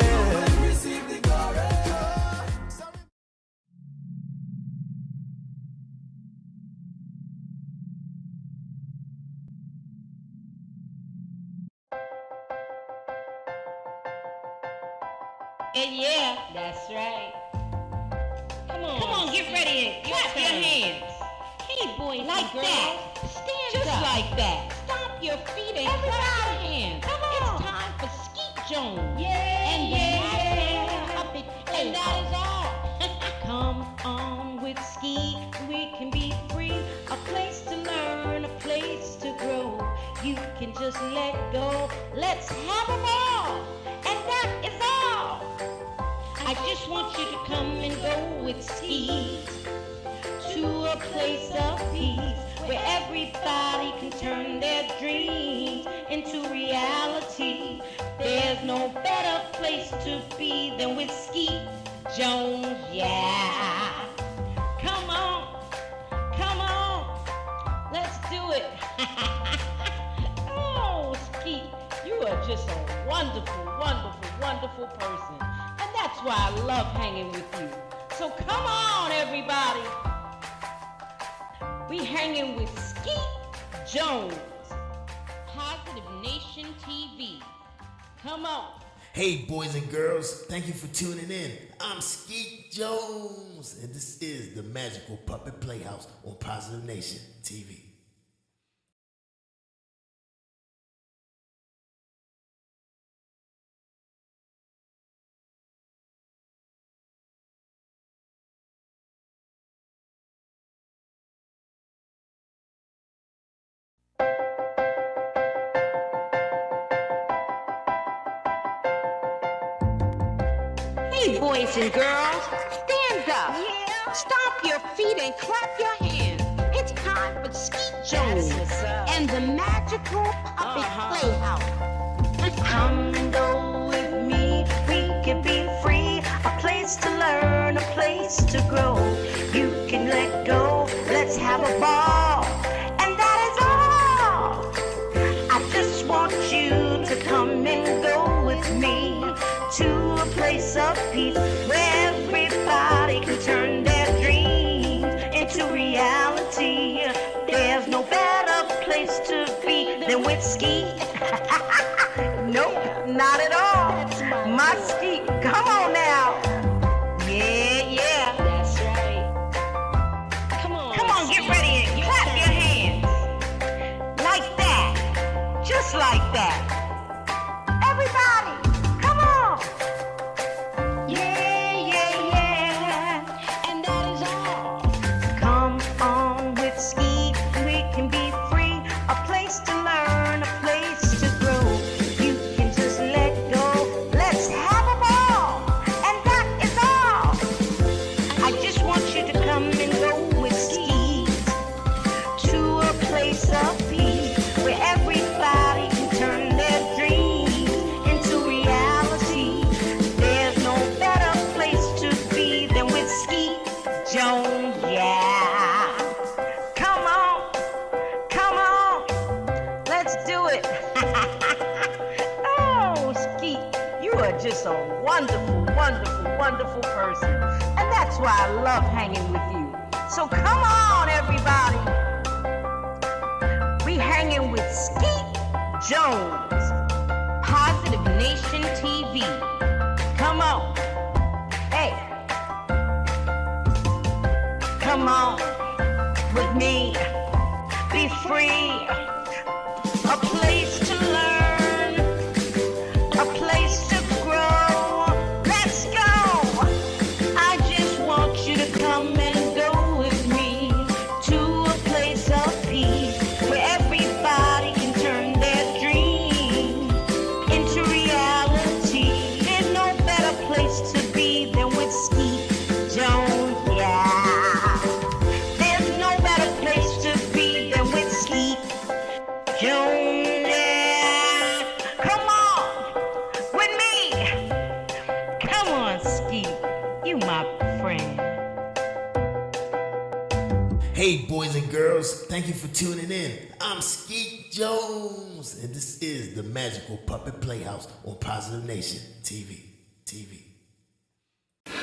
And yeah, that's right. Come on, get ready and clap your hands. Hey, boys, like and girls, that. Stand just up. Like that. Stomp your feet and clap your hands. Come on. It's time for Skeet Jones. Yeah, and yeah. Puppet Playhouse. And that is all. Come on with Skeet. We can be free. A place to learn, a place to grow. You can just let go. Let's have a ball. And that is all. I just want you to come and go with Skeet to a place of peace where everybody can turn their dreams into reality. There's no better place to be than with Skeet Jones, yeah. Come on, let's do it. Oh, Skeet, you are just a wonderful, wonderful, wonderful person. And that's why I love hanging with you. So come on, everybody. We hanging with Skeet Jones, Positive Nation TV. Come on. Hey, boys and girls, thank you for tuning in. I'm Skeet Jones, and this is the Magical Puppet Playhouse on Positive Nation TV. Hey, boys and girls, stand up. Yeah. Stomp your feet and clap your hands. It's time for Skeet Jones and the Magical Puppet Playhouse. Come and go with me, we can be free. A place to learn, a place to grow. You can let go, let's have a ball. And that is all. I just want you to come and go with me to a place of peace where everybody can turn their dreams into reality. There's no better place to be than with Skeet. Nope, not at all. My Skeet, come on now. Yeah. That's right. Come on, get ready and clap your hands. Like that. Just like that. Everybody. And that is all. Come on with Skeet, we can be free. A place to learn, a place to grow. You can just let go. Let's have a ball. And that is all. I just want you to come and go with Skeet to a place of peace where everybody can turn their dreams into reality. There's no better place to be than with Skeet Jones, yeah. Come on, let's do it. Oh, Skeet, you are just a wonderful, wonderful, wonderful person. And that's why I love hanging with you. So come on, everybody. We hanging with Skeet Jones, Positive Nation TV. Come on. Hey. Come on with me. Be free. A place to learn. A place to grow. Let's go. I just want you to come and go with me to a place of peace where everybody can turn their dreams into reality. There's no better place to be than with Skeet Jones, yeah. There's no better place to be than with Skeet boys and girls. Thank you for tuning in. I'm Skeet Jones, and this is the Magical Puppet Playhouse on Positive Nation TV.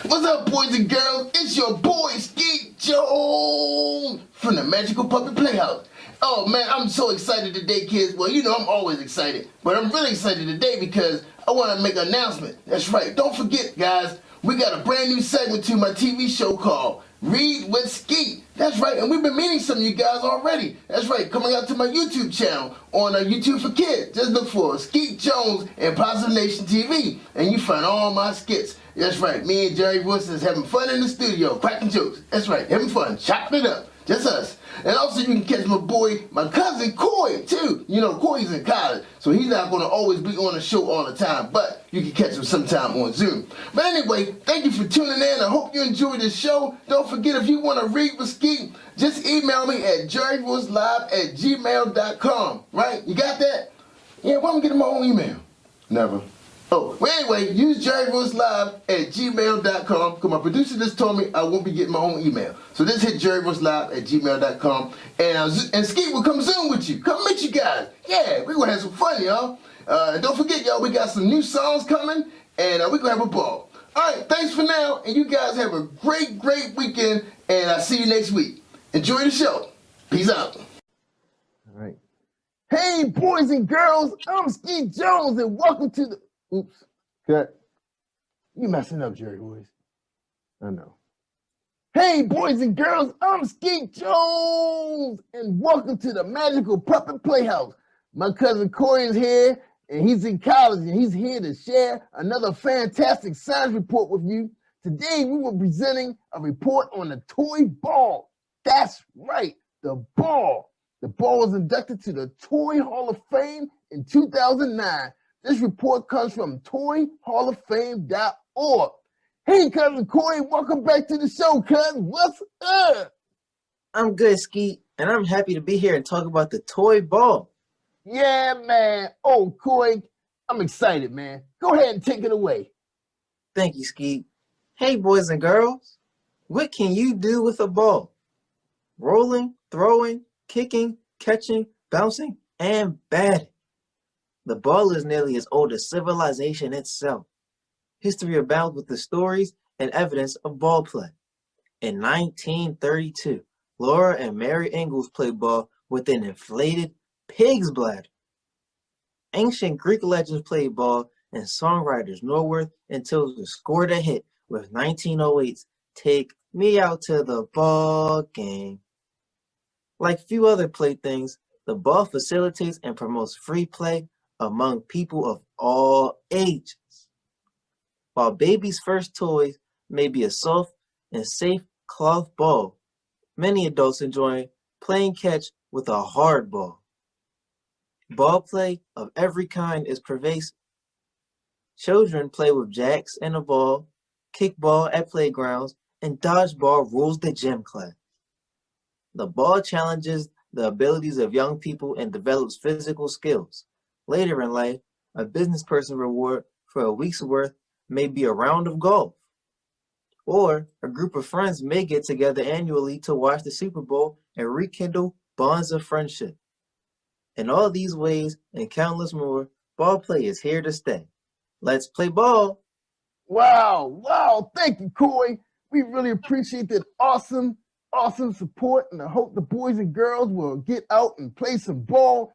What's up, boys and girls? It's your boy, Skeet Jones, from the Magical Puppet Playhouse. Oh, man, I'm so excited today, kids. Well, you know I'm always excited, but I'm really excited today because I want to make an announcement. That's right. Don't forget, guys, we got a brand new segment to my TV show called Read with Skeet. That's right, and we've been meeting some of you guys already. That's right, coming out to my YouTube channel on YouTube for Kids. Just look for Skeet Jones and Positive Nation TV, and you find all my skits. That's right, me and Jerry Wilson is having fun in the studio, cracking jokes. That's right, having fun, chopping it up, just us. And also you can catch my boy, my cousin Coy, too. You know, Coy's in college, so he's not going to always be on the show all the time, but you can catch him sometime on Zoom. But anyway, thank you for tuning in. I hope you enjoyed this show. Don't forget, if you want to read with Skeet, just email me at jerryvoicelive@gmail.com. Right? You got that? Yeah, why don't I get my own email? Never. Oh, well, anyway, use jerryvoicelive@gmail.com because my producer just told me I won't be getting my own email. So just hit jerryvoicelive@gmail.com and Skeet will come Zoom with you. Come meet you guys. Yeah, we're going to have some fun, y'all. Don't forget, y'all, we got some new songs coming and we're going to have a ball. All right, thanks for now, and you guys have a great, great weekend, and I'll see you next week. Enjoy the show. Peace out. All right. Hey, boys and girls, I'm Skeet Jones, and welcome to the... Oops, cut. You messing up, Jerry Boys. I know. Hey, boys and girls, I'm Skeet Jones, and welcome to the Magical Puppet Playhouse. My cousin Corey is here, and he's in college, and he's here to share another fantastic science report with you. Today, we were presenting a report on the toy ball. That's right, the ball. The ball was inducted to the Toy Hall of Fame in 2009. This report comes from toyhalloffame.org. Hey, cousin Corey, welcome back to the show, cousin. What's up? I'm good, Skeet, and I'm happy to be here and talk about the toy ball. Yeah, man. Oh, Corey, I'm excited, man. Go ahead and take it away. Thank you, Skeet. Hey, boys and girls, what can you do with a ball? Rolling, throwing, kicking, catching, bouncing, and batting. The ball is nearly as old as civilization itself. History abounds with the stories and evidence of ball play. In 1932, Laura and Mary Ingalls played ball with an inflated pig's bladder. Ancient Greek legends played ball, and songwriters Norworth and Tilson scored a hit with 1908's Take Me Out to the Ball Game. Like few other playthings, the ball facilitates and promotes free play among people of all ages. While babies' first toys may be a soft and safe cloth ball, many adults enjoy playing catch with a hard ball. Ball play of every kind is pervasive. Children play with jacks and a ball, kickball at playgrounds, and dodgeball rules the gym class. The ball challenges the abilities of young people and develops physical skills. Later in life, a business person reward for a week's worth may be a round of golf. Or a group of friends may get together annually to watch the Super Bowl and rekindle bonds of friendship. In all these ways and countless more, ball play is here to stay. Let's play ball. Wow. Thank you, Corey. We really appreciate that awesome support, and I hope the boys and girls will get out and play some ball.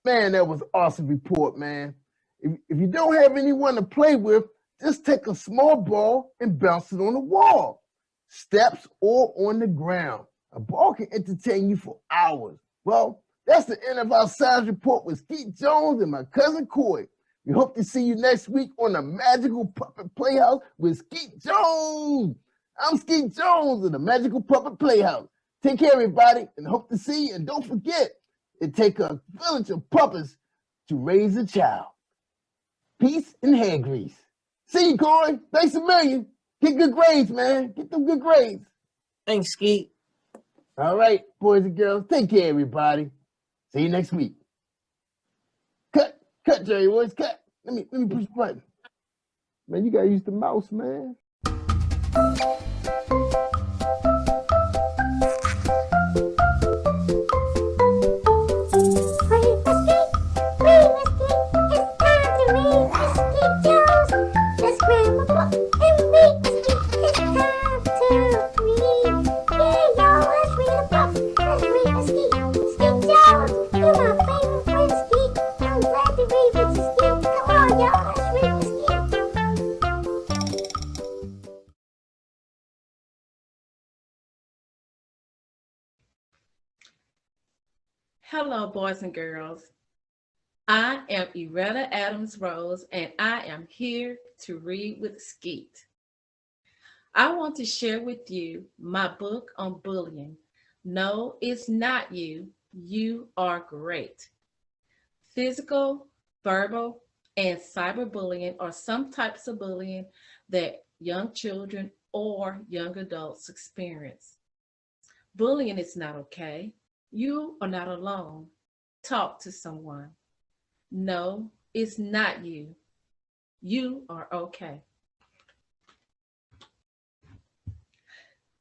Man, that was an awesome report, man. If you don't have anyone to play with, just take a small ball and bounce it on the wall, steps, or on the ground. A ball can entertain you for hours. Well, that's the end of our science report with Skeet Jones and my cousin Corey. We hope to see you next week on the Magical Puppet Playhouse with Skeet Jones. I'm Skeet Jones of the Magical Puppet Playhouse. Take care, everybody, and hope to see you. And don't forget, it takes a village of puppets to raise a child. Peace and hand grease. See you, Corey. Thanks a million. Get good grades, man. Get them good grades. Thanks, Skeet. All right, boys and girls. Take care, everybody. See you next week. Cut, Jerry Boys, cut. Let me push the button. Man, you gotta use the mouse, man. Skeet Jones, you're my favorite friend, Skeet. I'm glad to read with you, Skeet. Come on, y'all, let's read with Skeet. Hello, boys and girls. I am Iretta Adams Rose, and I am here to read with Skeet. I want to share with you my book on bullying. No, it's not you. You are great. Physical, verbal, and cyberbullying are some types of bullying that young children or young adults experience. Bullying is not okay. You are not alone. Talk to someone. No, it's not you. You are okay.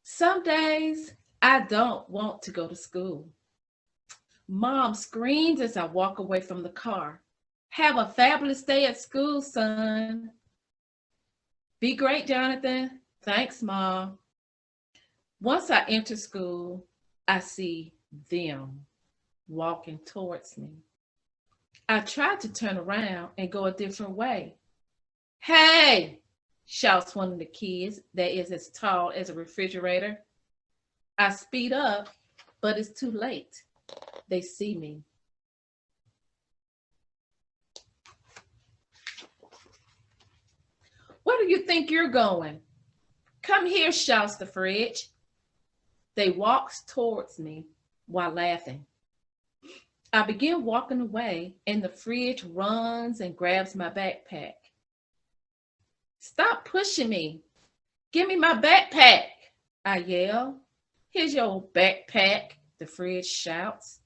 Some days I don't want to go to school. Mom screams as I walk away from the car. Have a fabulous day at school, son. Be great, Jonathan. Thanks, Mom. Once I enter school, I see them walking towards me. I tried to turn around and go a different way. Hey, shouts one of the kids that is as tall as a refrigerator. I speed up, but it's too late. They see me. Where do you think you're going? Come here, shouts the fridge. They walks towards me while laughing. I begin walking away, and the fridge runs and grabs my backpack. Stop pushing me. Give me my backpack, I yell. Here's your backpack, the fridge shouts.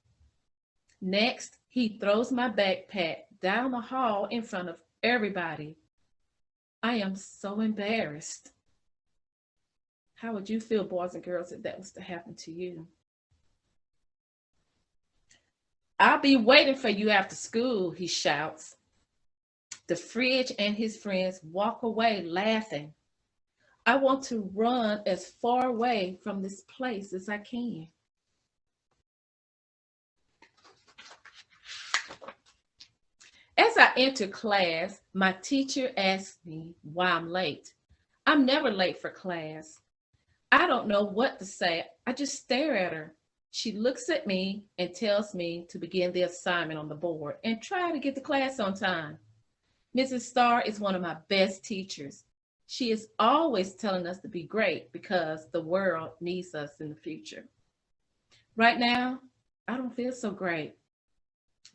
Next, he throws my backpack down the hall in front of everybody. I am so embarrassed. How would you feel, boys and girls, if that was to happen to you? I'll be waiting for you after school, he shouts. The fridge and his friends walk away laughing. I want to run as far away from this place as I can. As I enter class, my teacher asks me why I'm late. I'm never late for class. I don't know what to say. I just stare at her. She looks at me and tells me to begin the assignment on the board and try to get to class on time. Mrs. Starr is one of my best teachers. She is always telling us to be great because the world needs us in the future. Right now, I don't feel so great.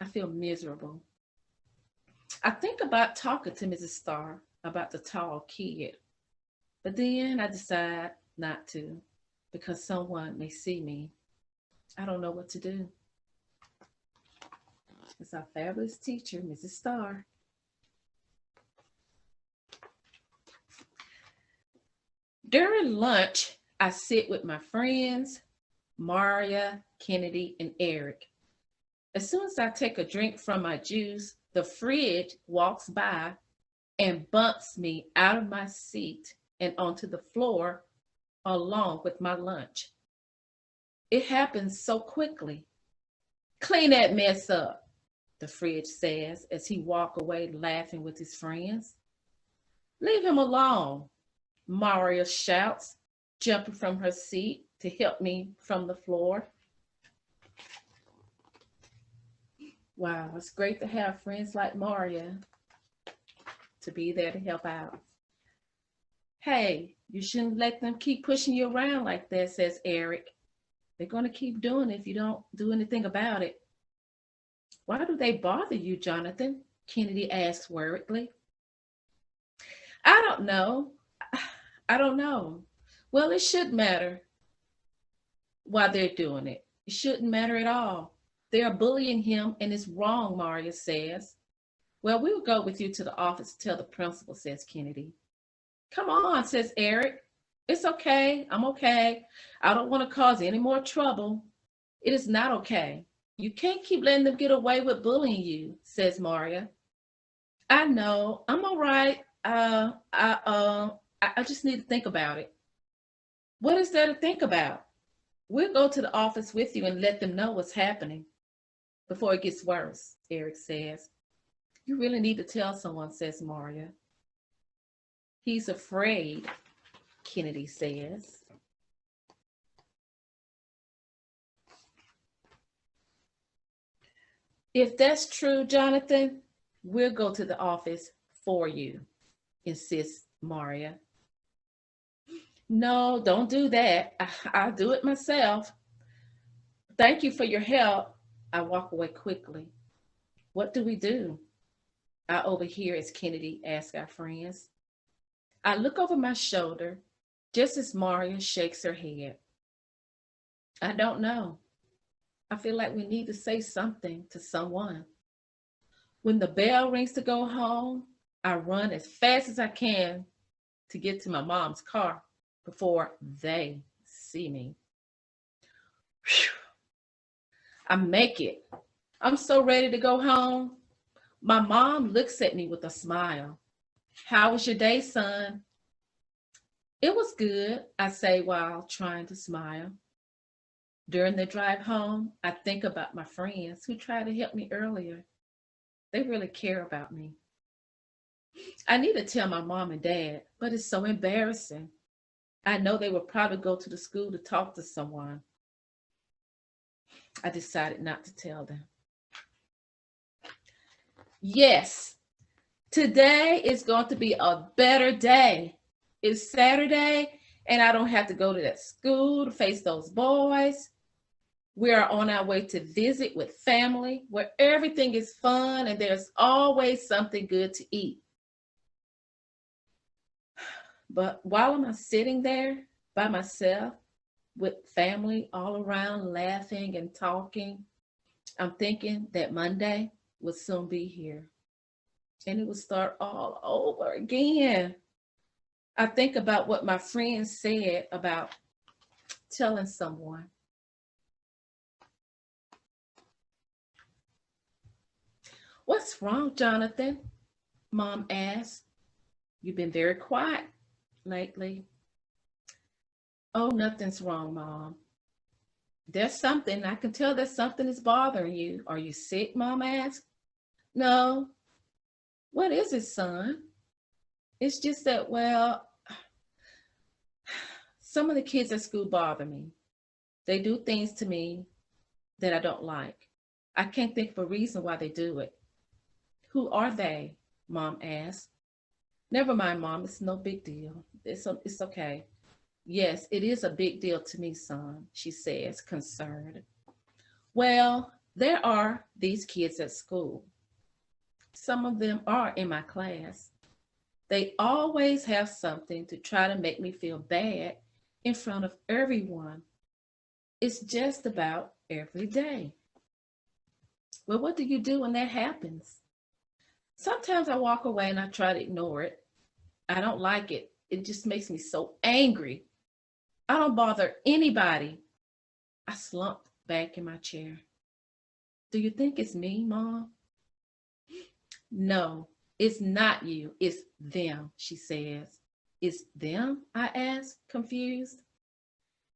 I feel miserable. I think about talking to Mrs. Starr about the tall kid, but then I decide not to because someone may see me. I don't know what to do. It's our fabulous teacher, Mrs. Starr. During lunch, I sit with my friends, Maria, Kennedy, and Eric. As soon as I take a drink from my juice, the fridge walks by and bumps me out of my seat and onto the floor along with my lunch. It happens so quickly. Clean that mess up, the fridge says as he walks away laughing with his friends. Leave him alone, Maria shouts, jumping from her seat to help me from the floor. Wow, it's great to have friends like Maria to be there to help out. Hey, you shouldn't let them keep pushing you around like that, says Eric. They're going to keep doing it if you don't do anything about it. Why do they bother you, Jonathan? Kennedy asks worriedly. I don't know. Well, it should matter why they're doing it. It shouldn't matter at all. They are bullying him and it's wrong, Maria says. Well, we'll go with you to the office to tell the principal, says Kennedy. Come on, says Eric. It's okay. I'm okay. I don't want to cause any more trouble. It is not okay. You can't keep letting them get away with bullying you, says Maria. I know. I'm all right. I just need to think about it. What is there to think about? We'll go to the office with you and let them know what's happening before it gets worse, Eric says. You really need to tell someone, says Maria. He's afraid, Kennedy says. If that's true, Jonathan, we'll go to the office for you, insists Maria. No, don't do that. I'll do it myself. Thank you for your help. I walk away quickly. What do we do? I overhear as Kennedy asks our friends. I look over my shoulder just as Maria shakes her head. I don't know. I feel like we need to say something to someone. When the bell rings to go home, I run as fast as I can to get to my mom's car before they see me. Whew. I make it. I'm so ready to go home. My mom looks at me with a smile. How was your day, son? It was good, I say while trying to smile. During the drive home, I think about my friends who tried to help me earlier. They really care about me. I need to tell my mom and dad, but it's so embarrassing. I know they would probably go to the school to talk to someone. I decided not to tell them. Yes, today is going to be a better day. It's Saturday, and I don't have to go to that school to face those boys. We are on our way to visit with family where everything is fun and there's always something good to eat. But while I'm sitting there by myself with family all around laughing and talking, I'm thinking that Monday will soon be here and it will start all over again. I think about what my friends said about telling someone. What's wrong, Jonathan? Mom asked. You've been very quiet lately. Oh, nothing's wrong, Mom. There's something. I can tell that something is bothering you. Are you sick, Mom asked. No. What is it, son? It's just that, well, some of the kids at school bother me. They do things to me that I don't like. I can't think of a reason why they do it. Who are they? Mom asked. Never mind, Mom. It's no big deal. It's okay. Yes, it is a big deal to me, son, she says, concerned. Well, there are these kids at school. Some of them are in my class. They always have something to try to make me feel bad in front of everyone. It's just about every day. Well, what do you do when that happens? Sometimes I walk away and I try to ignore it. I don't like it. It just makes me so angry. I don't bother anybody. I slumped back in my chair. Do you think it's me, Mom? No, it's not you. It's them, she says. It's them? I asked, confused.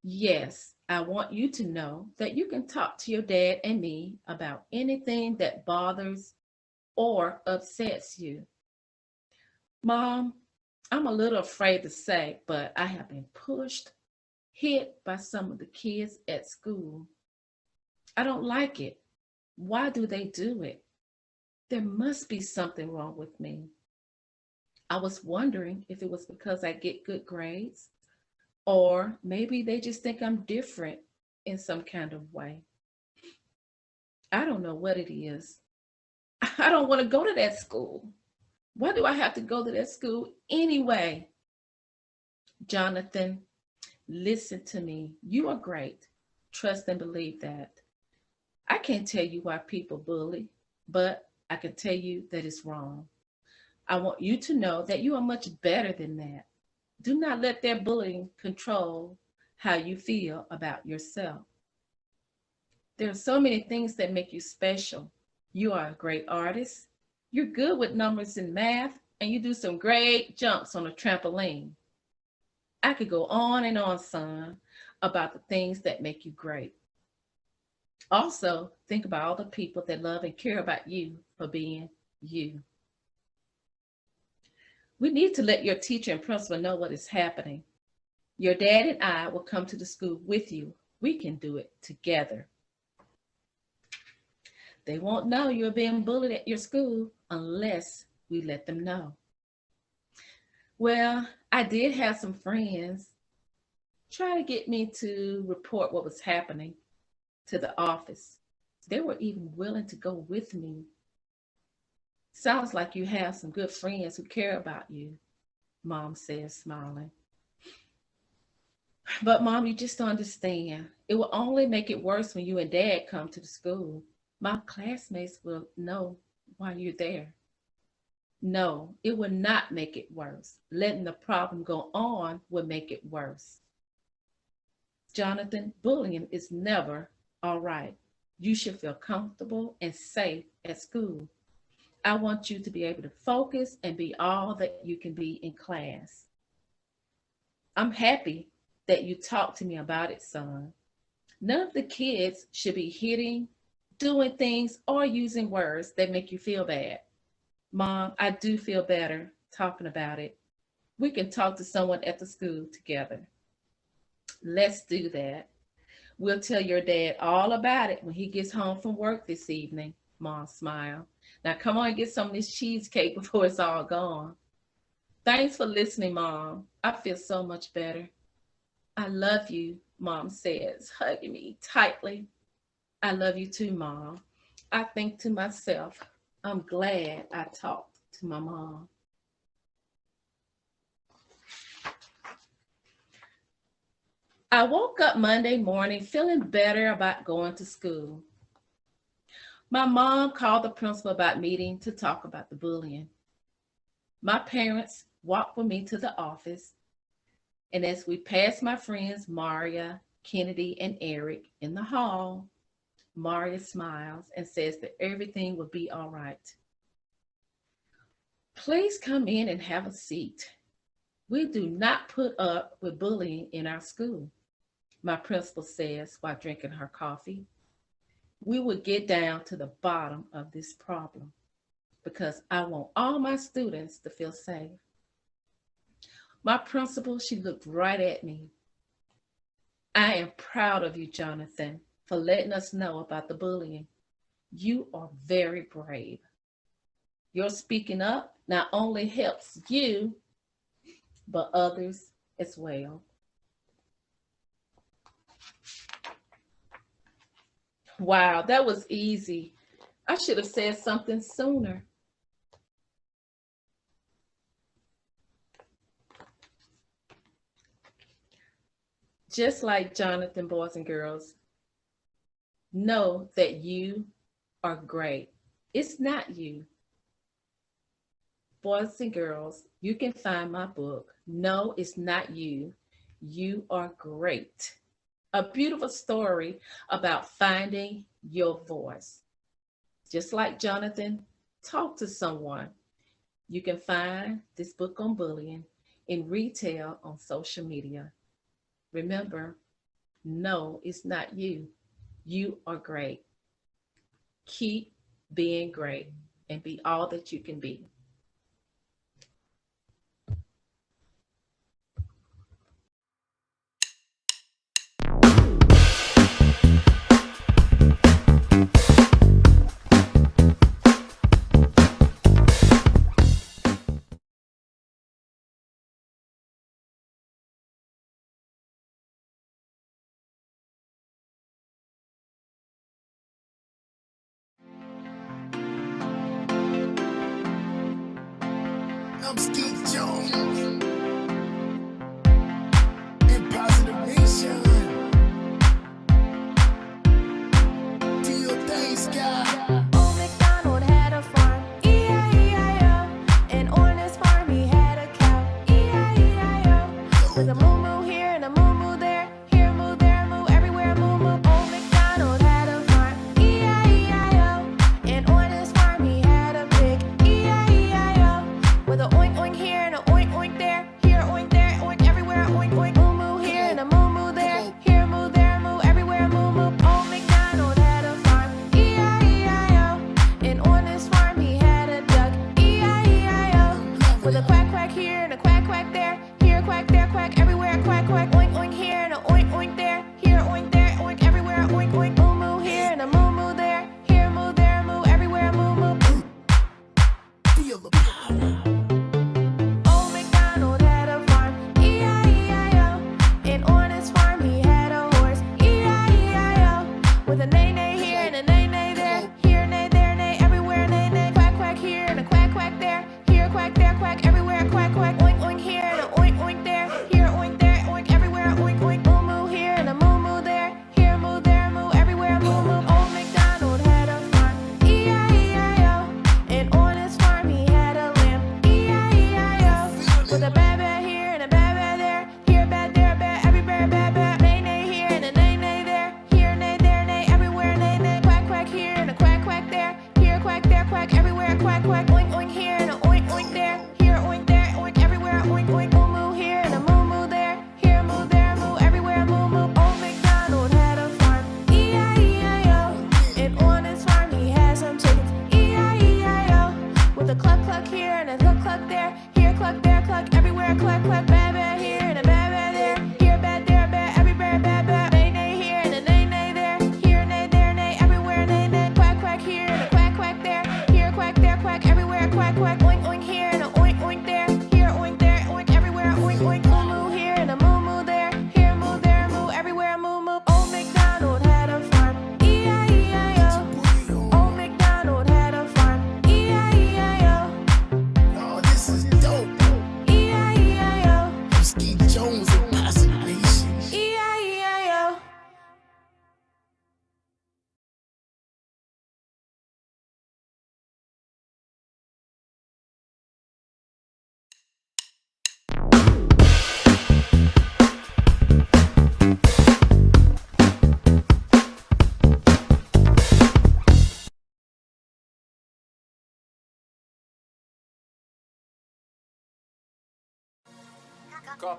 Yes, I want you to know that you can talk to your dad and me about anything that bothers or upsets you. Mom, I'm a little afraid to say, but I have been pushed, hit by some of the kids at school. I don't like it. Why do they do it? There must be something wrong with me. I was wondering if it was because I get good grades, or maybe they just think I'm different in some kind of way. I don't know what it is. I don't want to go to that school. Why do I have to go to that school anyway? Jonathan, listen to me. You are great. Trust and believe that. I can't tell you why people bully, but I can tell you that it's wrong. I want you to know that you are much better than that. Do not let their bullying control how you feel about yourself. There are so many things that make you special. You are a great artist. You're good with numbers and math, and you do some great jumps on a trampoline. I could go on and on, son. about the things that make you great. Also, think about all the people that love and care about you for being you. We need to let your teacher and principal know what is happening. Your dad and I will come to the school with you. We can do it together. They won't know you're being bullied at your school unless we let them know. Well, I did have some friends try to get me to report what was happening to the office. They were even willing to go with me. Sounds like you have some good friends who care about you, Mom says, smiling. But Mom, you just don't understand. It will only make it worse when you and Dad come to the school. My classmates will know why you're there. No, it will not make it worse. Letting the problem go on will make it worse. Jonathan, bullying is never all right. You should feel comfortable and safe at school. I want you to be able to focus and be all that you can be in class. I'm happy that you talked to me about it, son. None of the kids should be hitting, doing things, or using words that make you feel bad. Mom, I do feel better talking about it. We can talk to someone at the school together. Let's do that. We'll tell your dad all about it when he gets home from work this evening. Mom smiled. Now come on and get some of this cheesecake before it's all gone. Thanks for listening, Mom. I feel so much better. I love you, Mom says, hugging me tightly. I love you too, Mom. I think to myself, I'm glad I talked to my mom. I woke up Monday morning feeling better about going to school. My mom called the principal about meeting to talk about the bullying. My parents walked with me to the office, and as we passed my friends Maria, Kennedy, and Eric in the hall, Maria smiles and says that everything will be all right. Please come in and have a seat. We do not put up with bullying in our school, my principal says while drinking her coffee. We will get down to the bottom of this problem because I want all my students to feel safe. My principal, she looked right at me. I am proud of you, Jonathan, for letting us know about the bullying. You are very brave. Your speaking up not only helps you, but others as well. Wow, that was easy. I should have said something sooner. Just like Jonathan, boys and girls, know that you are great. It's not you. Boys and girls, you can find my book, No, It's Not You. You Are Great. A beautiful story about finding your voice. Just like Jonathan, talk to someone. You can find this book on bullying in retail on social media. Remember, no, it's not you. You are great. Keep being great and be all that you can be. I'm Skeet Jones in Positive Nation. Do your thing, Sky. Old MacDonald had a farm, E-I-E-I-O. And on his farm he had a cow, E-I-E-I-O. With a moo-moo here and a moo-moo there, here a moo, there a moo, everywhere a moo-moo. Old MacDonald had a farm, E-I-E-I-O. And on his farm he had a pig, E-I-E-I-O. With a oink oink here and a oink oink there, here a oink there, oink everywhere, a oink oink, moo-moo here and a moo-moo there, here here and a cluck cluck there. Here cluck there cluck everywhere cluck cluck bad bad here and a bad bad there. Here bad there bad everywhere bad bad. Nay nay here and a nay nay there. Here nay there nay everywhere nay nay. Quack quack here and a quack quack there. Here quack there quack everywhere quack quack. Oink oink here and a oink oink there. Here oink there oink everywhere oink oink. Moo moo here and a moo moo there. Here moo there moo everywhere moo moo. Old MacDonald had a farm. E-I-E-I-O. Old MacDonald had a farm. E-I-E-I-O. Oh, this is dope. E-I-E-I-O. I'm Skeet Jones and Posse Nation. E-I-E-I-O.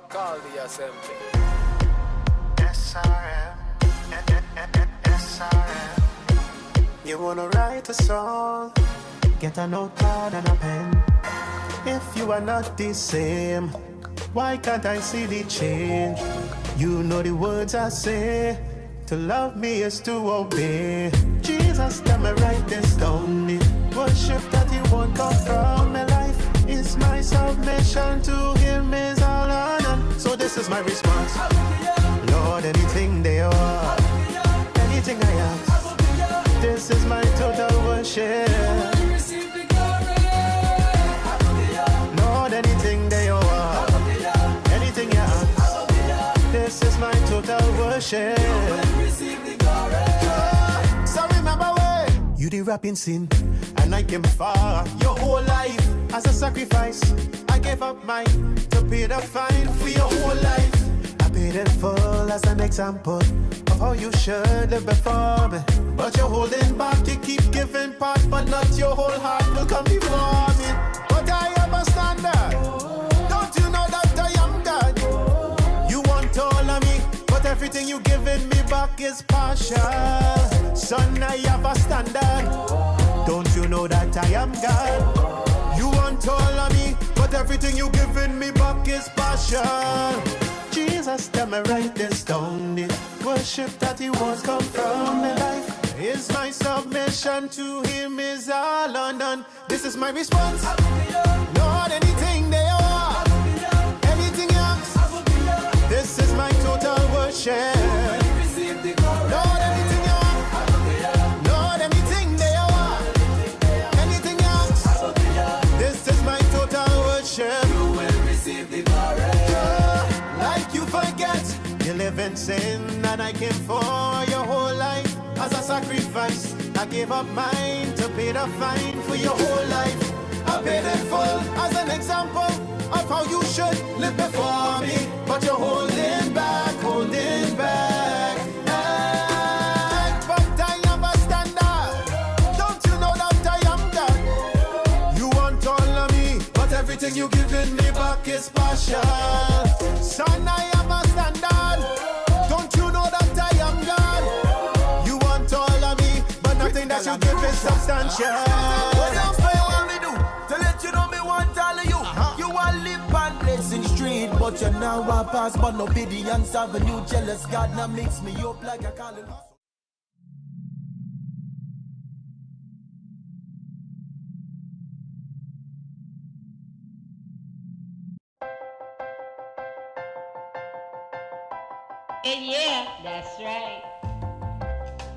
Call the assembly. SRM, SRM. You wanna write a song? Get a notepad and a pen. If you are not the same, why can't I see the change? You know the words I say. To love me is to obey. Jesus, tell me write this down. The worship that you want come from my life is my submission to Him is all honor. So this is my response. Lord, anything they are, anything I ask, this is my total worship. Lord, anything they are, anything you ask, this is my total worship. So remember when you did rapping sin, and I came far your whole life as a sacrifice. I gave up mine to pay the fine for your whole life. I paid it full as an example of how you should live before me. But you're holding back, you keep giving part, but not your whole heart will come before me. But I have a standard. Don't you know that I am God? You want all of me, but everything you giving me back is partial. Son, I have a standard. Don't you know that I am God? You want all of me, but everything you giving me back is partial. Jesus, tell me write this down. The worship that He wants come from my life is my submission to Him is all undone. This is my response. Lord, anything they are, anything else, this is my total worship. Lord, anything you are, Lord, anything they are, anything else, this is my total worship. You will receive the glory. Like you forget, you live in sin, and I came for your whole life as a sacrifice. I gave up mine to pay the fine for your whole life. I paid it full as an example of how you should live before me. But you're holding back, holding back. But I have a standard. Don't you know that I am God? You want all of me, but everything you giving me back is partial. Son, I have a standard. Don't you know that I am God? You want all of me, but nothing that you give is substantial. What else do you want me do? To let you know me want all of you. You want live and bless in the street, but you now want pass, but no obedience have a new jealous God now mix me up like a calling. Yeah, that's right.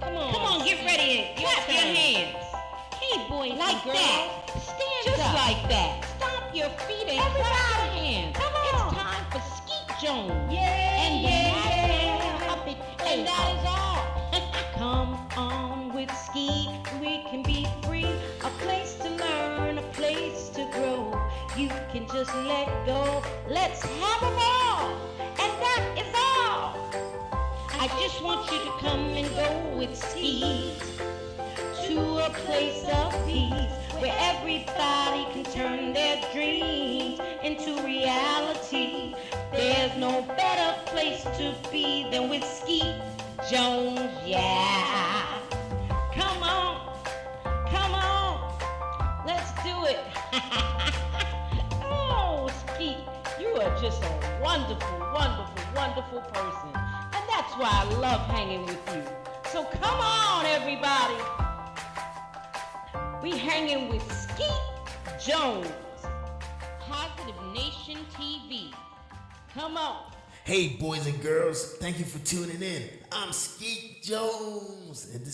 Come on, get ready and clap your hands. Hey, boys, like that. Stand just up. Like that. Stomp your feet and clap your hands. Come on. It's time for Skeet Jones. And the magical puppet play. And that is all. Come on with Skeet, we can be free. A place to learn, a place to grow. You can just let go. Let's have them all. And that is all. I just want you to come and go with Skeet to a place of peace where everybody can turn their dreams into reality. There's no better place to be than with Skeet Jones, yeah. Come on, let's do it. are just a wonderful, wonderful, wonderful person. And that's why I love hanging with you. So come on, everybody. We hanging with Skeet Jones, Positive Nation TV. Come on. Hey, boys and girls, thank you for tuning in. I'm Skeet Jones, and this